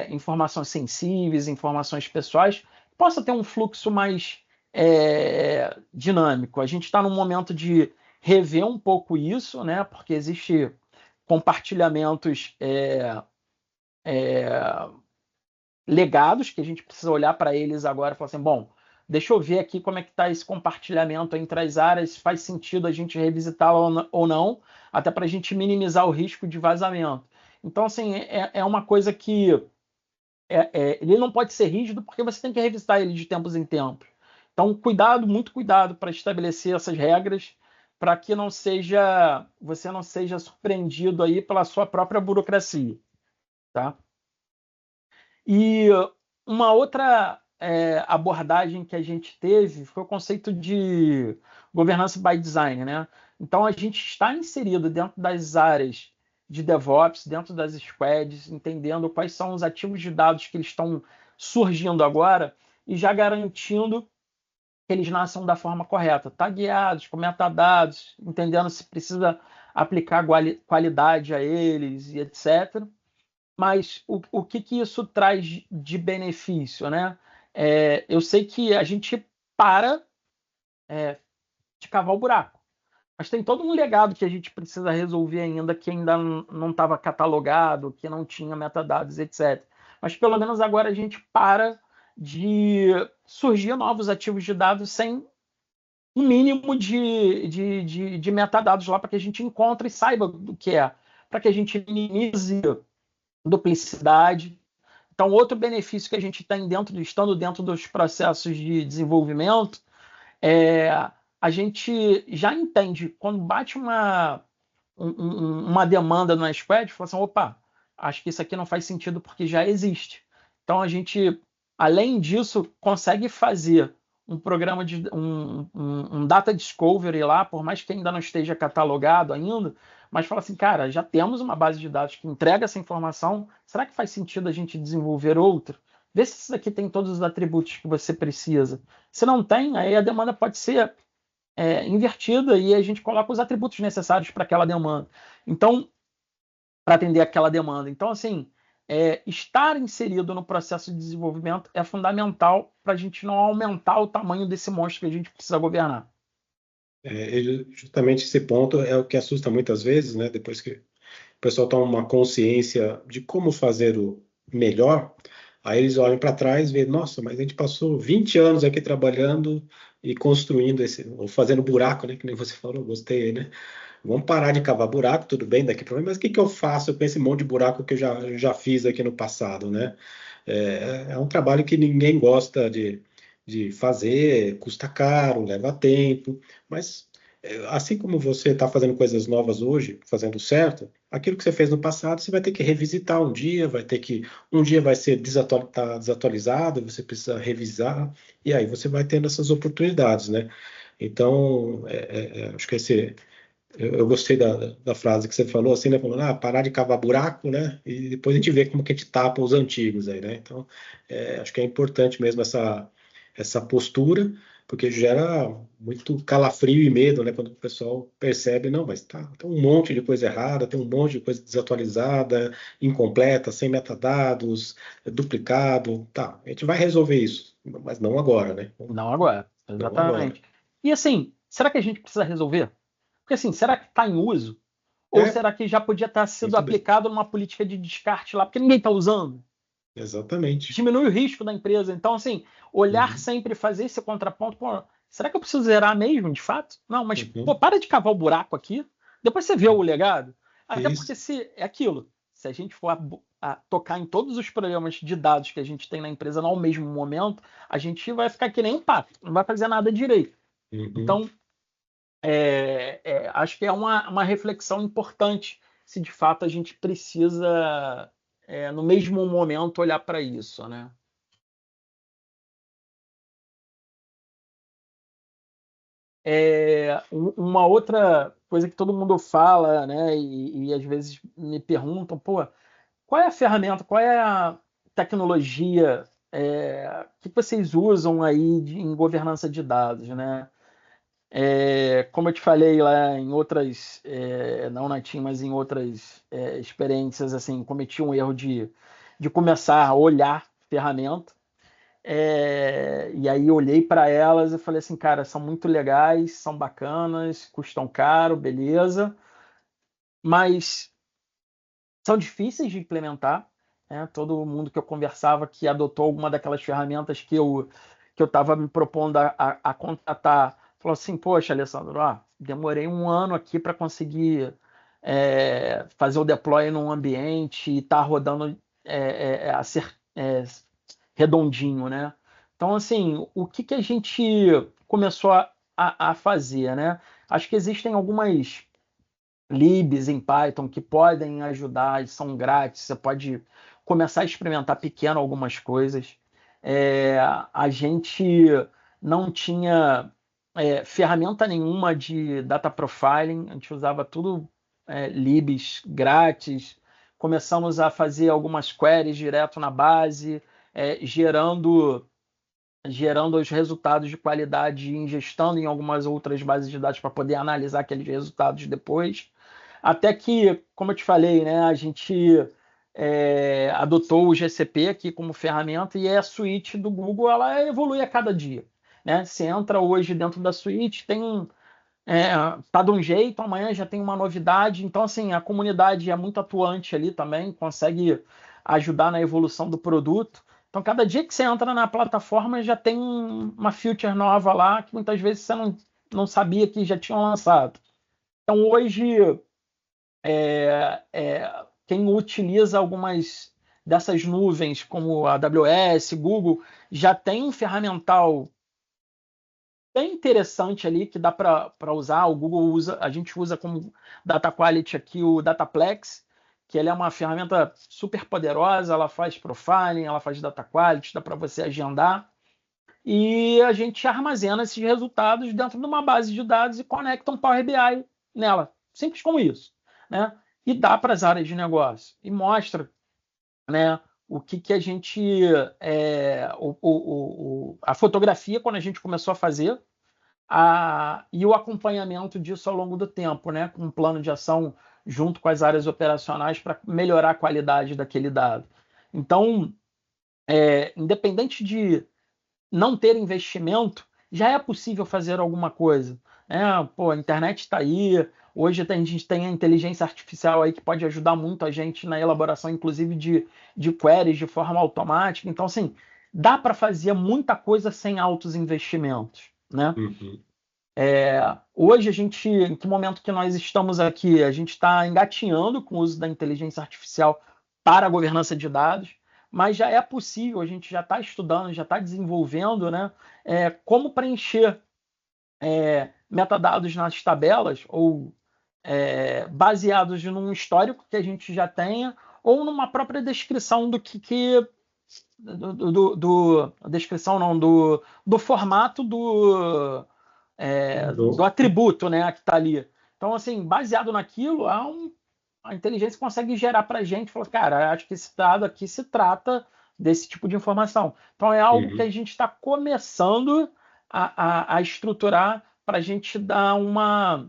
Speaker 2: informações sensíveis, informações pessoais, possa ter um fluxo mais dinâmico. A gente está num momento de rever um pouco isso, né? Porque existe compartilhamentos legados que a gente precisa olhar para eles agora e falar assim, bom, deixa eu ver aqui como é que está esse compartilhamento entre as áreas, faz sentido a gente revisitá-lo ou não, até para a gente minimizar o risco de vazamento. Então, assim, é uma coisa que ele não pode ser rígido porque você tem que revisitar ele de tempos em tempos. Então, cuidado, muito cuidado para estabelecer essas regras, para que você não seja surpreendido aí pela sua própria burocracia, tá? E uma outra abordagem que a gente teve foi o conceito de governança by design, né? Então, a gente está inserido dentro das áreas de DevOps, dentro das squads, entendendo quais são os ativos de dados que eles estão surgindo agora e já garantindo que eles nasçam da forma correta, tagueados, com metadados, entendendo se precisa aplicar qualidade a eles e etc. Mas o que isso traz de benefício, né? Eu sei que a gente para de cavar o buraco. Mas tem todo um legado que a gente precisa resolver ainda, que ainda não estava catalogado, que não tinha metadados, etc. Mas pelo menos agora a gente para de surgir novos ativos de dados sem um mínimo de metadados lá para que a gente encontre e saiba do que é, para que a gente minimize duplicidade. Então, outro benefício que a gente tem estando dentro dos processos de desenvolvimento a gente já entende, quando bate uma demanda no squad, fala assim, opa, acho que isso aqui não faz sentido porque já existe. Então a gente, além disso, consegue fazer um programa de um data discovery lá, por mais que ainda não esteja catalogado ainda, mas fala assim, cara, já temos uma base de dados que entrega essa informação, será que faz sentido a gente desenvolver outro? Vê se isso aqui tem todos os atributos que você precisa. Se não tem, aí a demanda pode ser invertida e a gente coloca os atributos necessários para aquela demanda. Então, para atender aquela demanda. Então, assim, estar inserido no processo de desenvolvimento é fundamental para a gente não aumentar o tamanho desse monstro que a gente precisa governar.
Speaker 3: Justamente esse ponto é o que assusta muitas vezes, né? Depois que o pessoal toma uma consciência de como fazer o melhor, aí eles olham para trás e veem, nossa, mas a gente passou 20 anos aqui trabalhando e construindo ou fazendo buraco, né? Que nem você falou, gostei aí, né? Vamos parar de cavar buraco, tudo bem daqui para frente, mas o que eu faço com esse monte de buraco que eu já fiz aqui no passado, né? É um trabalho que ninguém gosta de fazer, custa caro, leva tempo, mas assim como você está fazendo coisas novas hoje, fazendo certo, aquilo que você fez no passado, você vai ter que revisitar um dia, um dia vai ser tá desatualizado, você precisa revisar, e aí você vai tendo essas oportunidades, né? Então, acho que eu gostei da frase que você falou, assim, né? Falando, parar de cavar buraco, né? E depois a gente vê como que a gente tapa os antigos aí, né? Então, acho que é importante mesmo essa postura, porque gera muito calafrio e medo, né? Quando o pessoal percebe, não, mas tem um monte de coisa errada, tem um monte de coisa desatualizada, incompleta, sem metadados, duplicado, tá? A gente vai resolver isso, mas não agora, né?
Speaker 2: Não agora, exatamente.
Speaker 3: Não agora.
Speaker 2: E assim, será que a gente precisa resolver? Porque assim, será que está em uso? Ou será que já podia estar sido aplicado numa política de descarte lá, porque ninguém está usando?
Speaker 3: Exatamente.
Speaker 2: Diminui o risco da empresa. Então, assim, olhar sempre, fazer esse contraponto. Pô, será que eu preciso zerar mesmo, de fato? Não, mas pô, para de cavar o buraco aqui, depois você vê o legado. Até porque se é aquilo, se a gente for a tocar em todos os problemas de dados que a gente tem na empresa no mesmo momento, a gente vai ficar que nem um pato, não vai fazer nada direito. Então, acho que é uma reflexão importante se de fato a gente precisa, no mesmo momento, olhar para isso, né? Uma outra coisa que todo mundo fala, né, e às vezes me perguntam, pô, qual é a ferramenta, qual é a tecnologia que vocês usam aí em governança de dados, né? Como eu te falei lá em outras, não na TIM, mas em outras experiências, assim, cometi um erro de começar a olhar ferramenta, e aí olhei para elas e falei assim, cara, são muito legais, são bacanas, custam caro, beleza, mas são difíceis de implementar, né? Todo mundo que eu conversava que adotou alguma daquelas ferramentas que eu estava me propondo a contratar, falou assim, poxa, Alessandro, demorei um ano aqui para conseguir fazer o deploy num ambiente e tá rodando a ser redondinho, né? Então, assim, o que a gente começou a fazer, né? Acho que existem algumas libs em Python que podem ajudar e são grátis, você pode começar a experimentar pequeno algumas coisas. A gente não tinha ferramenta nenhuma de data profiling, a gente usava tudo libs grátis, começamos a fazer algumas queries direto na base, gerando os resultados de qualidade e ingestando em algumas outras bases de dados para poder analisar aqueles resultados depois. Até que, como eu te falei, né, a gente adotou o GCP aqui como ferramenta e a suíte do Google ela evolui a cada dia. né? Você entra hoje dentro da suíte, tá de um jeito, amanhã já tem uma novidade. Então, assim, a comunidade é muito atuante ali também, consegue ajudar na evolução do produto. Então, cada dia que você entra na plataforma já tem uma feature nova lá que muitas vezes você não sabia que já tinham lançado. Então, hoje, quem utiliza algumas dessas nuvens, como a AWS, Google, já tem um ferramental bem interessante ali que dá para usar. O Google usa, a gente usa como Data Quality aqui o Dataplex, que ele é uma ferramenta super poderosa, ela faz profiling, ela faz Data Quality, dá para você agendar. E a gente armazena esses resultados dentro de uma base de dados e conecta um Power BI nela. Simples como isso, né? E dá para as áreas de negócio. E mostra, né, o que a gente... a fotografia, quando a gente começou a fazer, e o acompanhamento disso ao longo do tempo, né, com um plano de ação junto com as áreas operacionais para melhorar a qualidade daquele dado. Então, independente de não ter investimento, já é possível fazer alguma coisa. A internet está aí, hoje a gente tem a inteligência artificial aí que pode ajudar muito a gente na elaboração, inclusive, de queries de forma automática. Então, assim, dá para fazer muita coisa sem altos investimentos, né?
Speaker 3: Uhum.
Speaker 2: Hoje em que momento que nós estamos aqui? A gente está engatinhando com o uso da inteligência artificial para a governança de dados, mas já é possível, a gente já está estudando, já está desenvolvendo, né, como preencher metadados nas tabelas, ou baseados num histórico que a gente já tenha, ou numa própria descrição do descrição não, do formato do atributo, né, que está ali. Então, assim, baseado naquilo, a inteligência consegue gerar para a gente, falar, cara, acho que esse dado aqui se trata desse tipo de informação. Então, é algo que a gente está começando a estruturar para a gente dar uma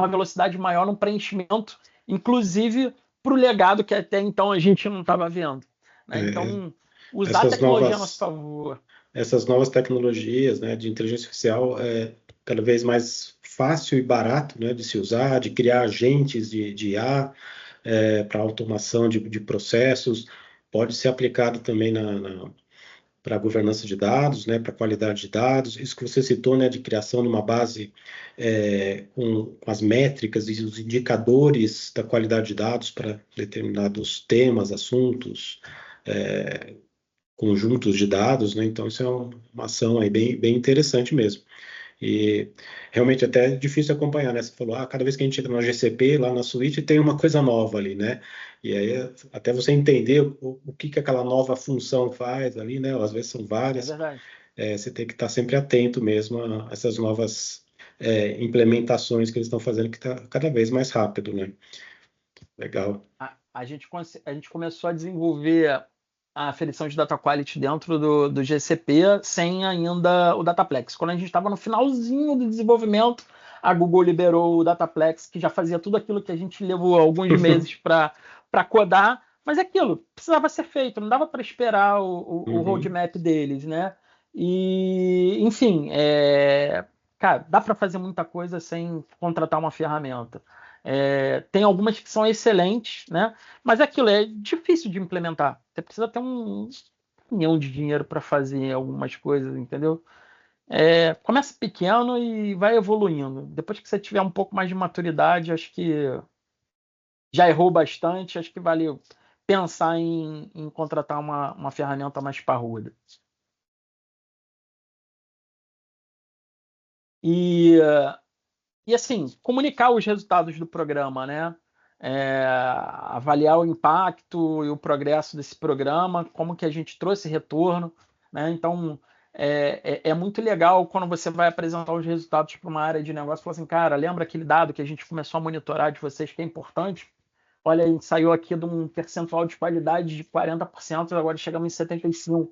Speaker 2: velocidade maior no preenchimento, inclusive para o legado que até então a gente não estava vendo, né? Então, usar a tecnologia a nosso favor.
Speaker 3: Essas novas tecnologias, né, de inteligência artificial cada vez mais fácil e barato, né, de se usar, de criar agentes de IA para automação de processos, pode ser aplicado também para a governança de dados, né, para a qualidade de dados. Isso que você citou, né, de criação de uma base com as métricas e os indicadores da qualidade de dados para determinados temas, assuntos, conjuntos de dados, né? Então isso é uma ação aí bem interessante mesmo. E realmente até é difícil acompanhar, né? Você falou, cada vez que a gente entra no GCP, lá na suíte, tem uma coisa nova ali, né? E aí até você entender o que aquela nova função faz ali, né? Às vezes são várias.
Speaker 2: É verdade.
Speaker 3: Você tem que estar sempre atento mesmo a essas novas implementações que eles estão fazendo, que está cada vez mais rápido, né? Legal.
Speaker 2: A gente começou a desenvolver a aferição de data quality dentro do GCP sem ainda o Dataplex. Quando a gente estava no finalzinho do desenvolvimento, a Google liberou o Dataplex, que já fazia tudo aquilo que a gente levou alguns meses para codar, mas aquilo precisava ser feito, não dava para esperar o roadmap deles, né? E, enfim, cara, dá para fazer muita coisa sem contratar uma ferramenta. Tem algumas que são excelentes, né? Mas aquilo é difícil de implementar. Você precisa ter um caminhão de dinheiro para fazer algumas coisas, entendeu? Começa pequeno e vai evoluindo. Depois que você tiver um pouco mais de maturidade, acho que já errou bastante, acho que vale pensar em contratar uma ferramenta mais parruda. E assim, comunicar os resultados do programa, né? Avaliar o impacto e o progresso desse programa, como que a gente trouxe retorno, né? Então, é muito legal quando você vai apresentar os resultados para uma área de negócio e fala assim, cara, lembra aquele dado que a gente começou a monitorar de vocês que é importante? Olha, a gente saiu aqui de um percentual de qualidade de 40%, agora chegamos em 75%.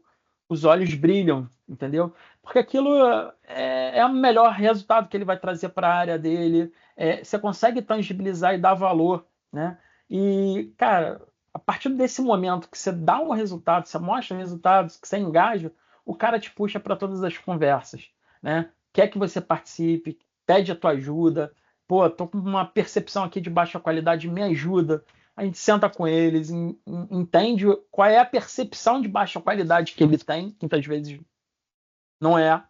Speaker 2: Os olhos brilham, entendeu? Porque aquilo é o melhor resultado que ele vai trazer para a área dele. Você consegue tangibilizar e dar valor, né? E, cara, a partir desse momento que você dá um resultado, você mostra resultados, que você engaja, o cara te puxa para todas as conversas. né? Quer que você participe, pede a tua ajuda. Pô, tô com uma percepção aqui de baixa qualidade, me ajuda. A gente senta com eles, entende qual é a percepção de baixa qualidade que ele tem, que muitas vezes não é,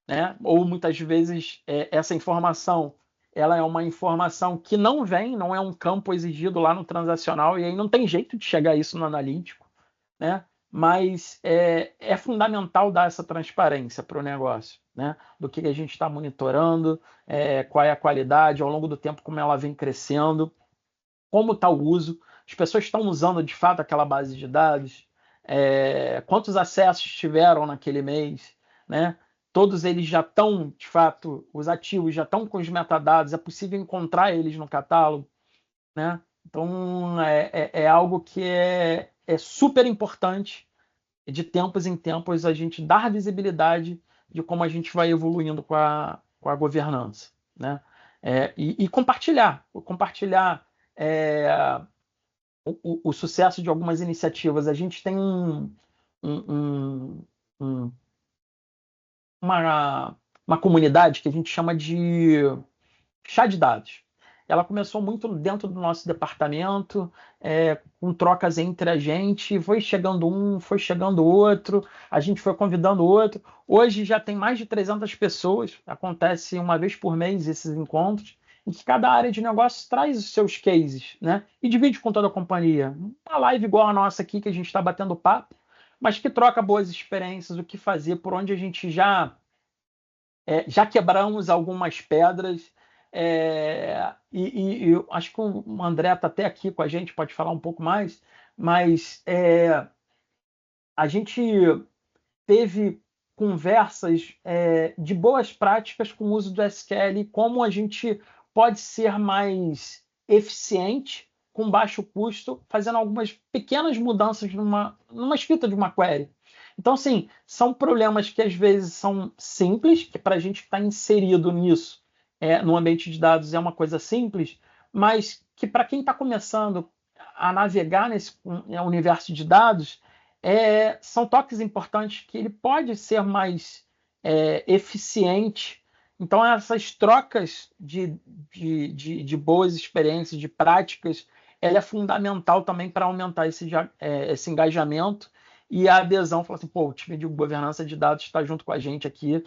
Speaker 2: né? Ou muitas vezes essa informação ela é uma informação que não vem, não é um campo exigido lá no transacional, e aí não tem jeito de chegar a isso no analítico, né? Mas é fundamental dar essa transparência para o negócio, né? Do que a gente está monitorando, qual é a qualidade, ao longo do tempo, como ela vem crescendo, como está o uso, as pessoas estão usando de fato aquela base de dados, quantos acessos tiveram naquele mês, né? Todos eles já estão, de fato, os ativos já estão com os metadados, é possível encontrar eles no catálogo, né? Então, é algo que é super importante, de tempos em tempos, a gente dar visibilidade de como a gente vai evoluindo com a governança, né? E compartilhar o sucesso de algumas iniciativas. A gente tem uma comunidade que a gente chama de chá de dados. Ela começou muito dentro do nosso departamento, com trocas entre a gente, foi chegando um, foi chegando outro, a gente foi convidando outro. Hoje já tem mais de 300 pessoas, acontece uma vez por mês esses encontros, em que cada área de negócio traz os seus cases, né? E divide com toda a companhia. Uma live igual a nossa aqui, que a gente está batendo papo, mas que troca boas experiências, o que fazer, por onde a gente já quebramos algumas pedras. E eu acho que o André está até aqui com a gente, pode falar um pouco mais, mas a gente teve conversas de boas práticas com o uso do SQL, como a gente pode ser mais eficiente, com baixo custo, fazendo algumas pequenas mudanças numa escrita de uma query. Então, assim, são problemas que às vezes são simples, que para a gente estar inserido nisso, no ambiente de dados é uma coisa simples, mas que para quem está começando a navegar nesse universo de dados, são toques importantes que ele pode ser mais eficiente. Então, essas trocas de boas experiências, de práticas, ela é fundamental também para aumentar esse engajamento e a adesão. Falar assim, pô, o time de governança de dados está junto com a gente aqui,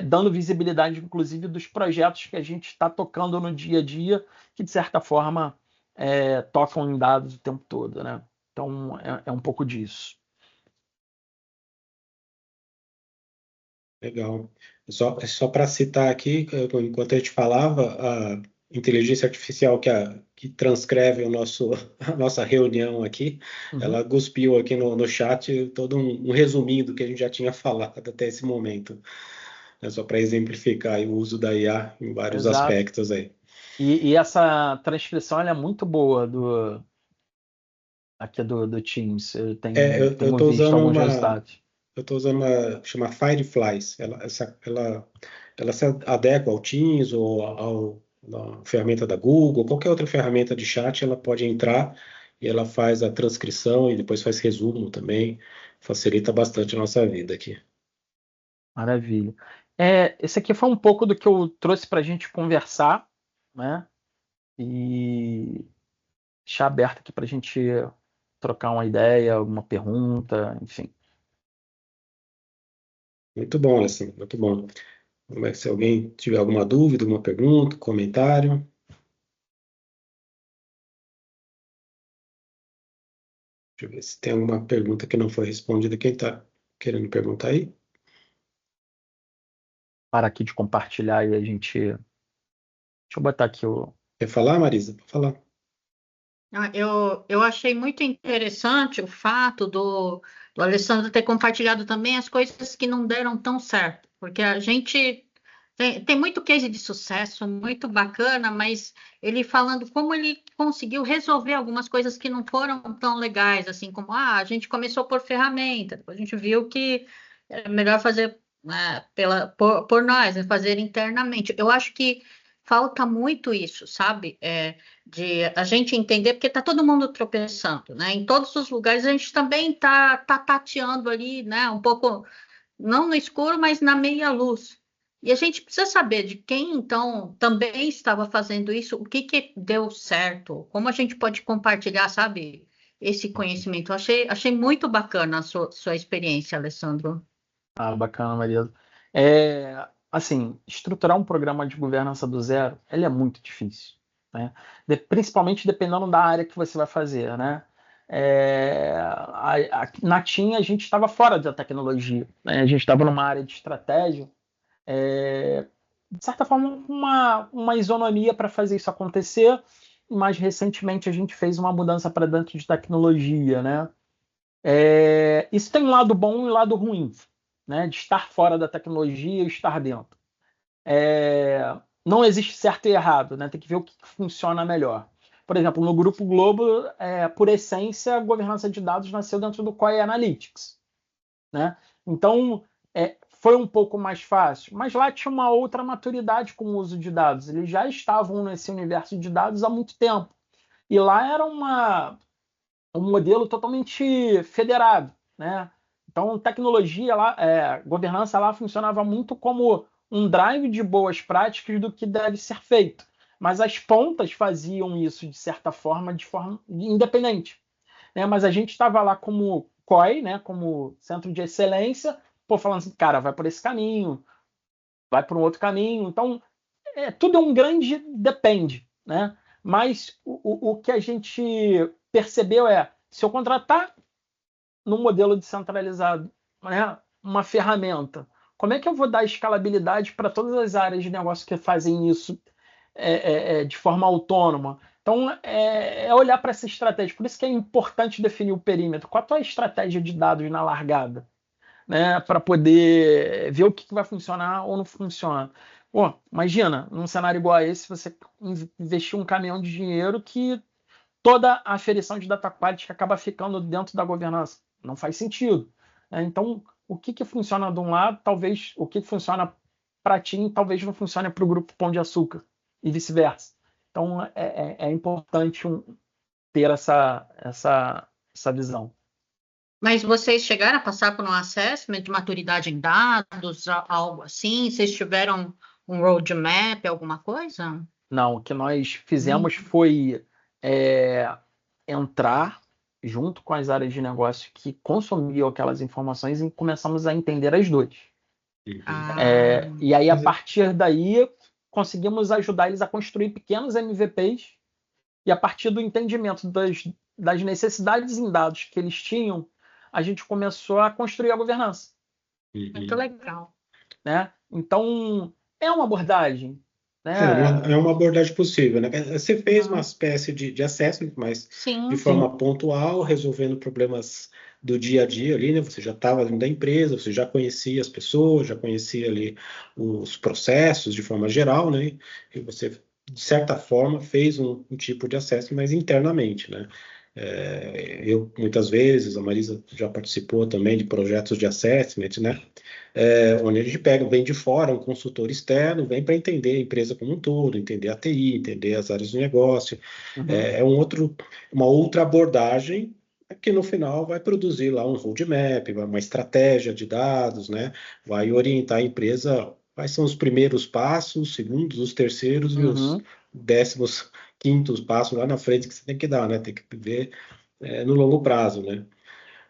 Speaker 2: dando visibilidade, inclusive, dos projetos que a gente está tocando no dia a dia, que, de certa forma, tocam em dados o tempo todo, né? Então, é um pouco disso.
Speaker 3: Legal. Só para citar aqui, enquanto a gente falava, a inteligência artificial que transcreve a nossa reunião aqui, ela cuspiu aqui no chat todo um resuminho do que a gente já tinha falado até esse momento. Só para exemplificar aí o uso da IA em vários aspectos aí.
Speaker 2: E essa transcrição ela é muito boa aqui do Teams. Eu tenho visto alguns resultados.
Speaker 3: Eu estou usando chama Fireflies. Ela se adequa ao Teams ou à ferramenta da Google, qualquer outra ferramenta de chat, ela pode entrar e ela faz a transcrição e depois faz resumo também. Facilita bastante a nossa vida aqui.
Speaker 2: Maravilha. Esse aqui foi um pouco do que eu trouxe para a gente conversar, né? E deixar aberto aqui para a gente trocar uma ideia, alguma pergunta, enfim.
Speaker 3: Muito bom, assim, muito bom. Se alguém tiver alguma dúvida, alguma pergunta, comentário. Deixa eu ver se tem alguma pergunta que não foi respondida. Quem está querendo perguntar aí?
Speaker 2: Para aqui de compartilhar e a gente... Deixa eu botar aqui o...
Speaker 3: Quer falar, Marisa? Pode falar.
Speaker 4: Eu achei muito interessante o fato do Alessandro ter compartilhado também as coisas que não deram tão certo, porque a gente tem muito case de sucesso, muito bacana, mas ele falando como ele conseguiu resolver algumas coisas que não foram tão legais, assim como a gente começou por ferramenta, depois a gente viu que é melhor fazer por nós, né, fazer internamente. Eu acho que falta muito isso, sabe? De a gente entender, porque está todo mundo tropeçando, né? Em todos os lugares a gente também tá tateando ali, né? Um pouco, não no escuro, mas na meia luz. E a gente precisa saber de quem, então, também estava fazendo isso, o que deu certo, como a gente pode compartilhar, sabe, esse conhecimento. Eu achei muito bacana a sua experiência, Alessandro.
Speaker 2: Ah, bacana, Maria. Assim, estruturar um programa de governança do zero, ele é muito difícil, né? Principalmente dependendo da área que você vai fazer, né? Na TIM a gente estava fora da tecnologia, né? A gente estava numa área de estratégia, de certa forma, uma isonomia para fazer isso acontecer. E mais recentemente a gente fez uma mudança para dentro de tecnologia, né? Isso tem um lado bom e um lado ruim, né? De estar fora da tecnologia e estar dentro. Não existe certo e errado, né? Tem que ver o que funciona melhor. Por exemplo, no Grupo Globo, por essência, a governança de dados nasceu dentro do COE Analytics, né? Então, foi um pouco mais fácil, mas lá tinha uma outra maturidade com o uso de dados. Eles já estavam nesse universo de dados há muito tempo. E lá era um modelo totalmente federado, né? Então, tecnologia lá, governança lá funcionava muito como um drive de boas práticas do que deve ser feito. Mas as pontas faziam isso, de certa forma, de forma independente, né? Mas a gente estava lá como COI, né? Como centro de excelência, falando assim, cara, vai por esse caminho, vai por um outro caminho. Então, tudo é um grande depende, né? Mas o que a gente percebeu se eu contratar no modelo descentralizado, né, uma ferramenta, como é que eu vou dar escalabilidade para todas as áreas de negócio que fazem isso de forma autônoma? Então, olhar para essa estratégia. Por isso que é importante definir o perímetro. Qual a tua estratégia de dados na largada, né, para poder ver o que vai funcionar ou não funciona? Pô, imagina, num cenário igual a esse, você investir um caminhão de dinheiro que toda a aferição de data quality acaba ficando dentro da governança. Não faz sentido, né? Então, o que funciona de um lado, talvez o que funciona para ti, talvez não funcione para o grupo Pão de Açúcar e vice-versa. Então, é importante ter essa visão.
Speaker 4: Mas vocês chegaram a passar por um assessment de maturidade em dados, algo assim? Vocês tiveram um roadmap, alguma coisa?
Speaker 2: Não, o que nós fizemos foi entrar junto com as áreas de negócio que consumiam aquelas informações e começamos a entender as dores. E aí, a partir daí, conseguimos ajudar eles a construir pequenos MVPs e a partir do entendimento das necessidades em dados que eles tinham, a gente começou a construir a governança.
Speaker 4: Muito legal.
Speaker 2: Né? Então, é uma abordagem.
Speaker 3: É uma abordagem possível, né? Você fez uma espécie de assessment, mas de forma pontual, resolvendo problemas do dia a dia ali, né? Você já estava dentro da empresa, você já conhecia as pessoas, já conhecia ali os processos de forma geral, né? E você, de certa forma, fez um tipo de assessment, mas internamente, né? Eu, muitas vezes, a Marisa já participou também de projetos de assessment, né? Onde a gente vem de fora, um consultor externo, vem para entender a empresa como um todo, entender a TI, entender as áreas do negócio. Uma outra abordagem que no final vai produzir lá um roadmap, uma estratégia de dados, né? Vai orientar a empresa quais são os primeiros passos, os segundos, os terceiros e os 15º passos lá na frente que você tem que dar, né? Tem que ver no longo prazo, né?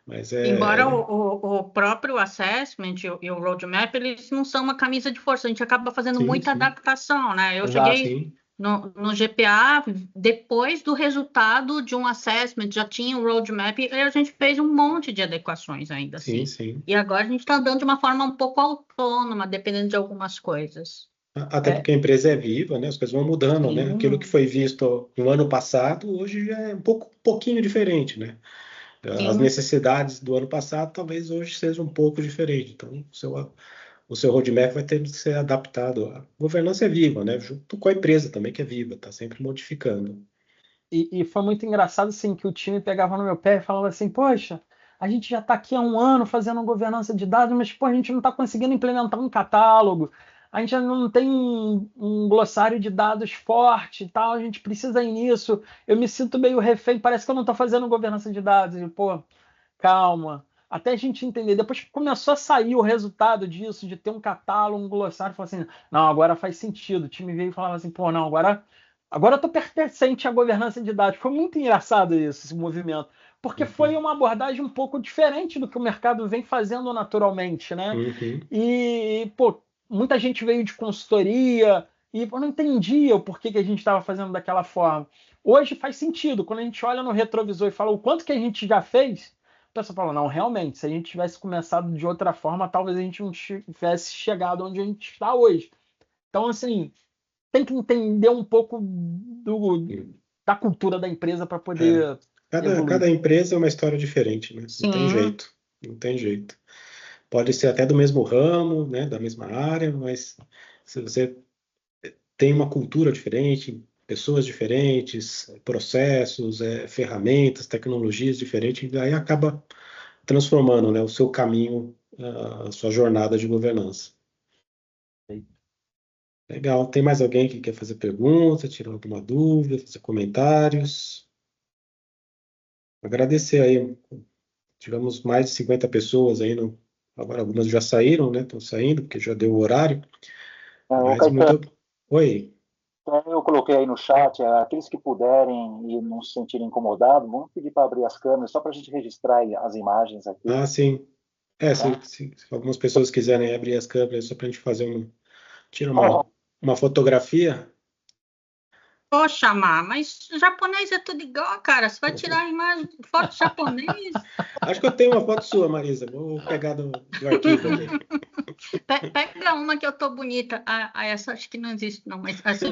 Speaker 3: Mas
Speaker 4: Embora o próprio assessment e o roadmap, eles não são uma camisa de força, a gente acaba fazendo muita adaptação, né? Eu cheguei no GPA depois do resultado de um assessment, já tinha o roadmap e a gente fez um monte de adequações ainda assim. E agora a gente está andando de uma forma um pouco autônoma, dependendo de algumas coisas.
Speaker 3: Até porque a empresa é viva, né? As coisas vão mudando, né? Aquilo que foi visto no ano passado, hoje já é um pouquinho diferente, né? As necessidades do ano passado talvez hoje sejam um pouco diferentes. Então, o seu roadmap vai ter que ser adaptado. A governança é viva, né? Junto com a empresa também, que é viva, está sempre modificando.
Speaker 2: E foi muito engraçado, assim, que o time pegava no meu pé e falava assim, poxa, a gente já está aqui há um ano fazendo governança de dados, mas pô, a gente não está conseguindo implementar um catálogo, a gente não tem um glossário de dados forte e tal, a gente precisa ir nisso, eu me sinto meio refém, parece que eu não estou fazendo governança de dados. E, pô, calma, até a gente entender. Depois que começou a sair o resultado disso, de ter um catálogo, um glossário, falou assim, não, agora faz sentido. O time veio e falava assim, pô, não, agora eu estou pertencente à governança de dados. Foi muito engraçado isso, esse movimento, porque foi uma abordagem um pouco diferente do que o mercado vem fazendo naturalmente, né? E, pô, muita gente veio de consultoria e eu não entendia o porquê que a gente estava fazendo daquela forma. Hoje faz sentido. Quando a gente olha no retrovisor e fala o quanto que a gente já fez, a pessoa fala, não, realmente, se a gente tivesse começado de outra forma, talvez a gente não tivesse chegado onde a gente está hoje. Então, assim, tem que entender um pouco da cultura da empresa para poder
Speaker 3: Cada empresa é uma história diferente, né? Não tem jeito. Não tem jeito. Pode ser até do mesmo ramo, né? Da mesma área, mas se você tem uma cultura diferente, pessoas diferentes, processos, ferramentas, tecnologias diferentes, aí acaba transformando, né, o seu caminho, a sua jornada de governança. Legal. Tem mais alguém que quer fazer pergunta, tirar alguma dúvida, fazer comentários? Agradecer aí. Tivemos mais de 50 pessoas aí. Agora algumas já saíram, né? Estão saindo, porque já deu o horário. Mas muito... Oi.
Speaker 1: Eu coloquei aí no chat, aqueles que puderem e não se sentirem incomodados, vamos pedir para abrir as câmeras, só para a gente registrar as imagens aqui.
Speaker 3: Ah, sim. Se algumas pessoas quiserem abrir as câmeras, só para a gente fazer tirar uma fotografia.
Speaker 4: Poxa, mas japonês é tudo igual, cara. Você vai tirar a imagem, foto japonês?
Speaker 3: Acho que eu tenho uma foto sua, Marisa. Vou pegar do arquivo aqui.
Speaker 4: Pega uma que eu tô bonita. Essa acho que não existe, não, mas assim.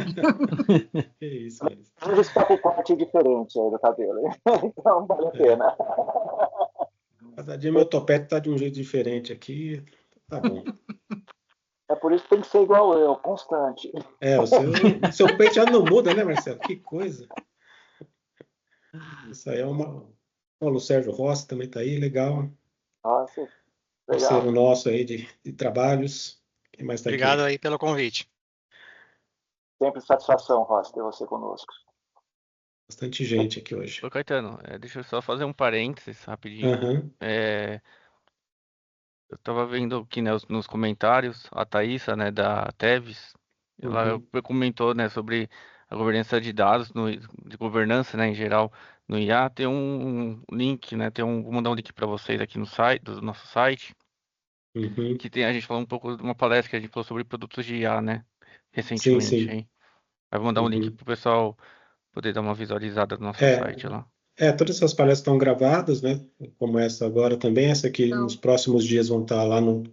Speaker 3: Que isso, Marisa.
Speaker 1: Hoje está com corte diferente aí do cabelo, então vale a pena.
Speaker 3: Cada dia meu topete tá de um jeito diferente aqui. Tá bom.
Speaker 1: É por isso que tem que ser igual eu, constante.
Speaker 3: O seu penteado não muda, né, Marcelo? Que coisa. Isso aí é o Paulo Sérgio Rossi também tá aí, legal.
Speaker 1: Nossa, legal.
Speaker 3: Parceiro nosso aí de trabalhos. Quem mais tá
Speaker 5: Obrigado
Speaker 3: aqui?
Speaker 5: aí pelo convite.
Speaker 1: Sempre satisfação, Rossi, ter você conosco.
Speaker 3: Bastante gente aqui hoje.
Speaker 6: Ô, Caetano, deixa eu só fazer um parênteses rapidinho. Eu estava vendo aqui, né, nos comentários, a Thaísa, né, da Teves, ela comentou, né, sobre a governança de dados, de governança, né, em geral, no IA. Tem um link, né, vou mandar um link para vocês aqui no site, do nosso site, que a gente falou um pouco de uma palestra que a gente falou sobre produtos de IA, né, recentemente.
Speaker 3: Sim.
Speaker 6: Hein? Aí vou mandar um link para o pessoal poder dar uma visualizada no nosso site lá.
Speaker 3: Todas essas palestras estão gravadas, né? Como essa agora também. Essa aqui nos próximos dias vão estar lá no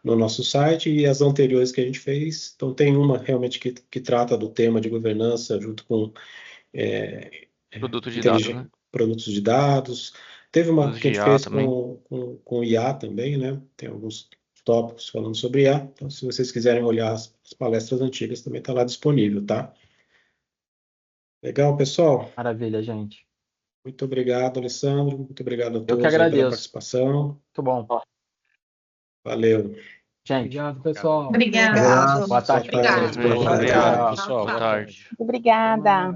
Speaker 3: nosso site, e as anteriores que a gente fez. Então tem uma realmente que trata do tema de governança junto com
Speaker 6: produtos de dados, né?
Speaker 3: Produtos de dados. Teve uma que a gente fez com IA também, né? Tem alguns tópicos falando sobre IA. Então, se vocês quiserem olhar as palestras antigas, também está lá disponível, tá? Legal, pessoal?
Speaker 2: Maravilha, gente.
Speaker 3: Muito obrigado, Alessandro. Muito obrigado a todos
Speaker 2: Eu que agradeço.
Speaker 3: pela participação.
Speaker 2: Muito bom.
Speaker 3: Valeu.
Speaker 2: Gente.
Speaker 7: Obrigado, pessoal.
Speaker 4: Obrigada.
Speaker 2: Boa tarde.
Speaker 4: Obrigado,
Speaker 6: pessoal. Boa tarde.
Speaker 8: Obrigada.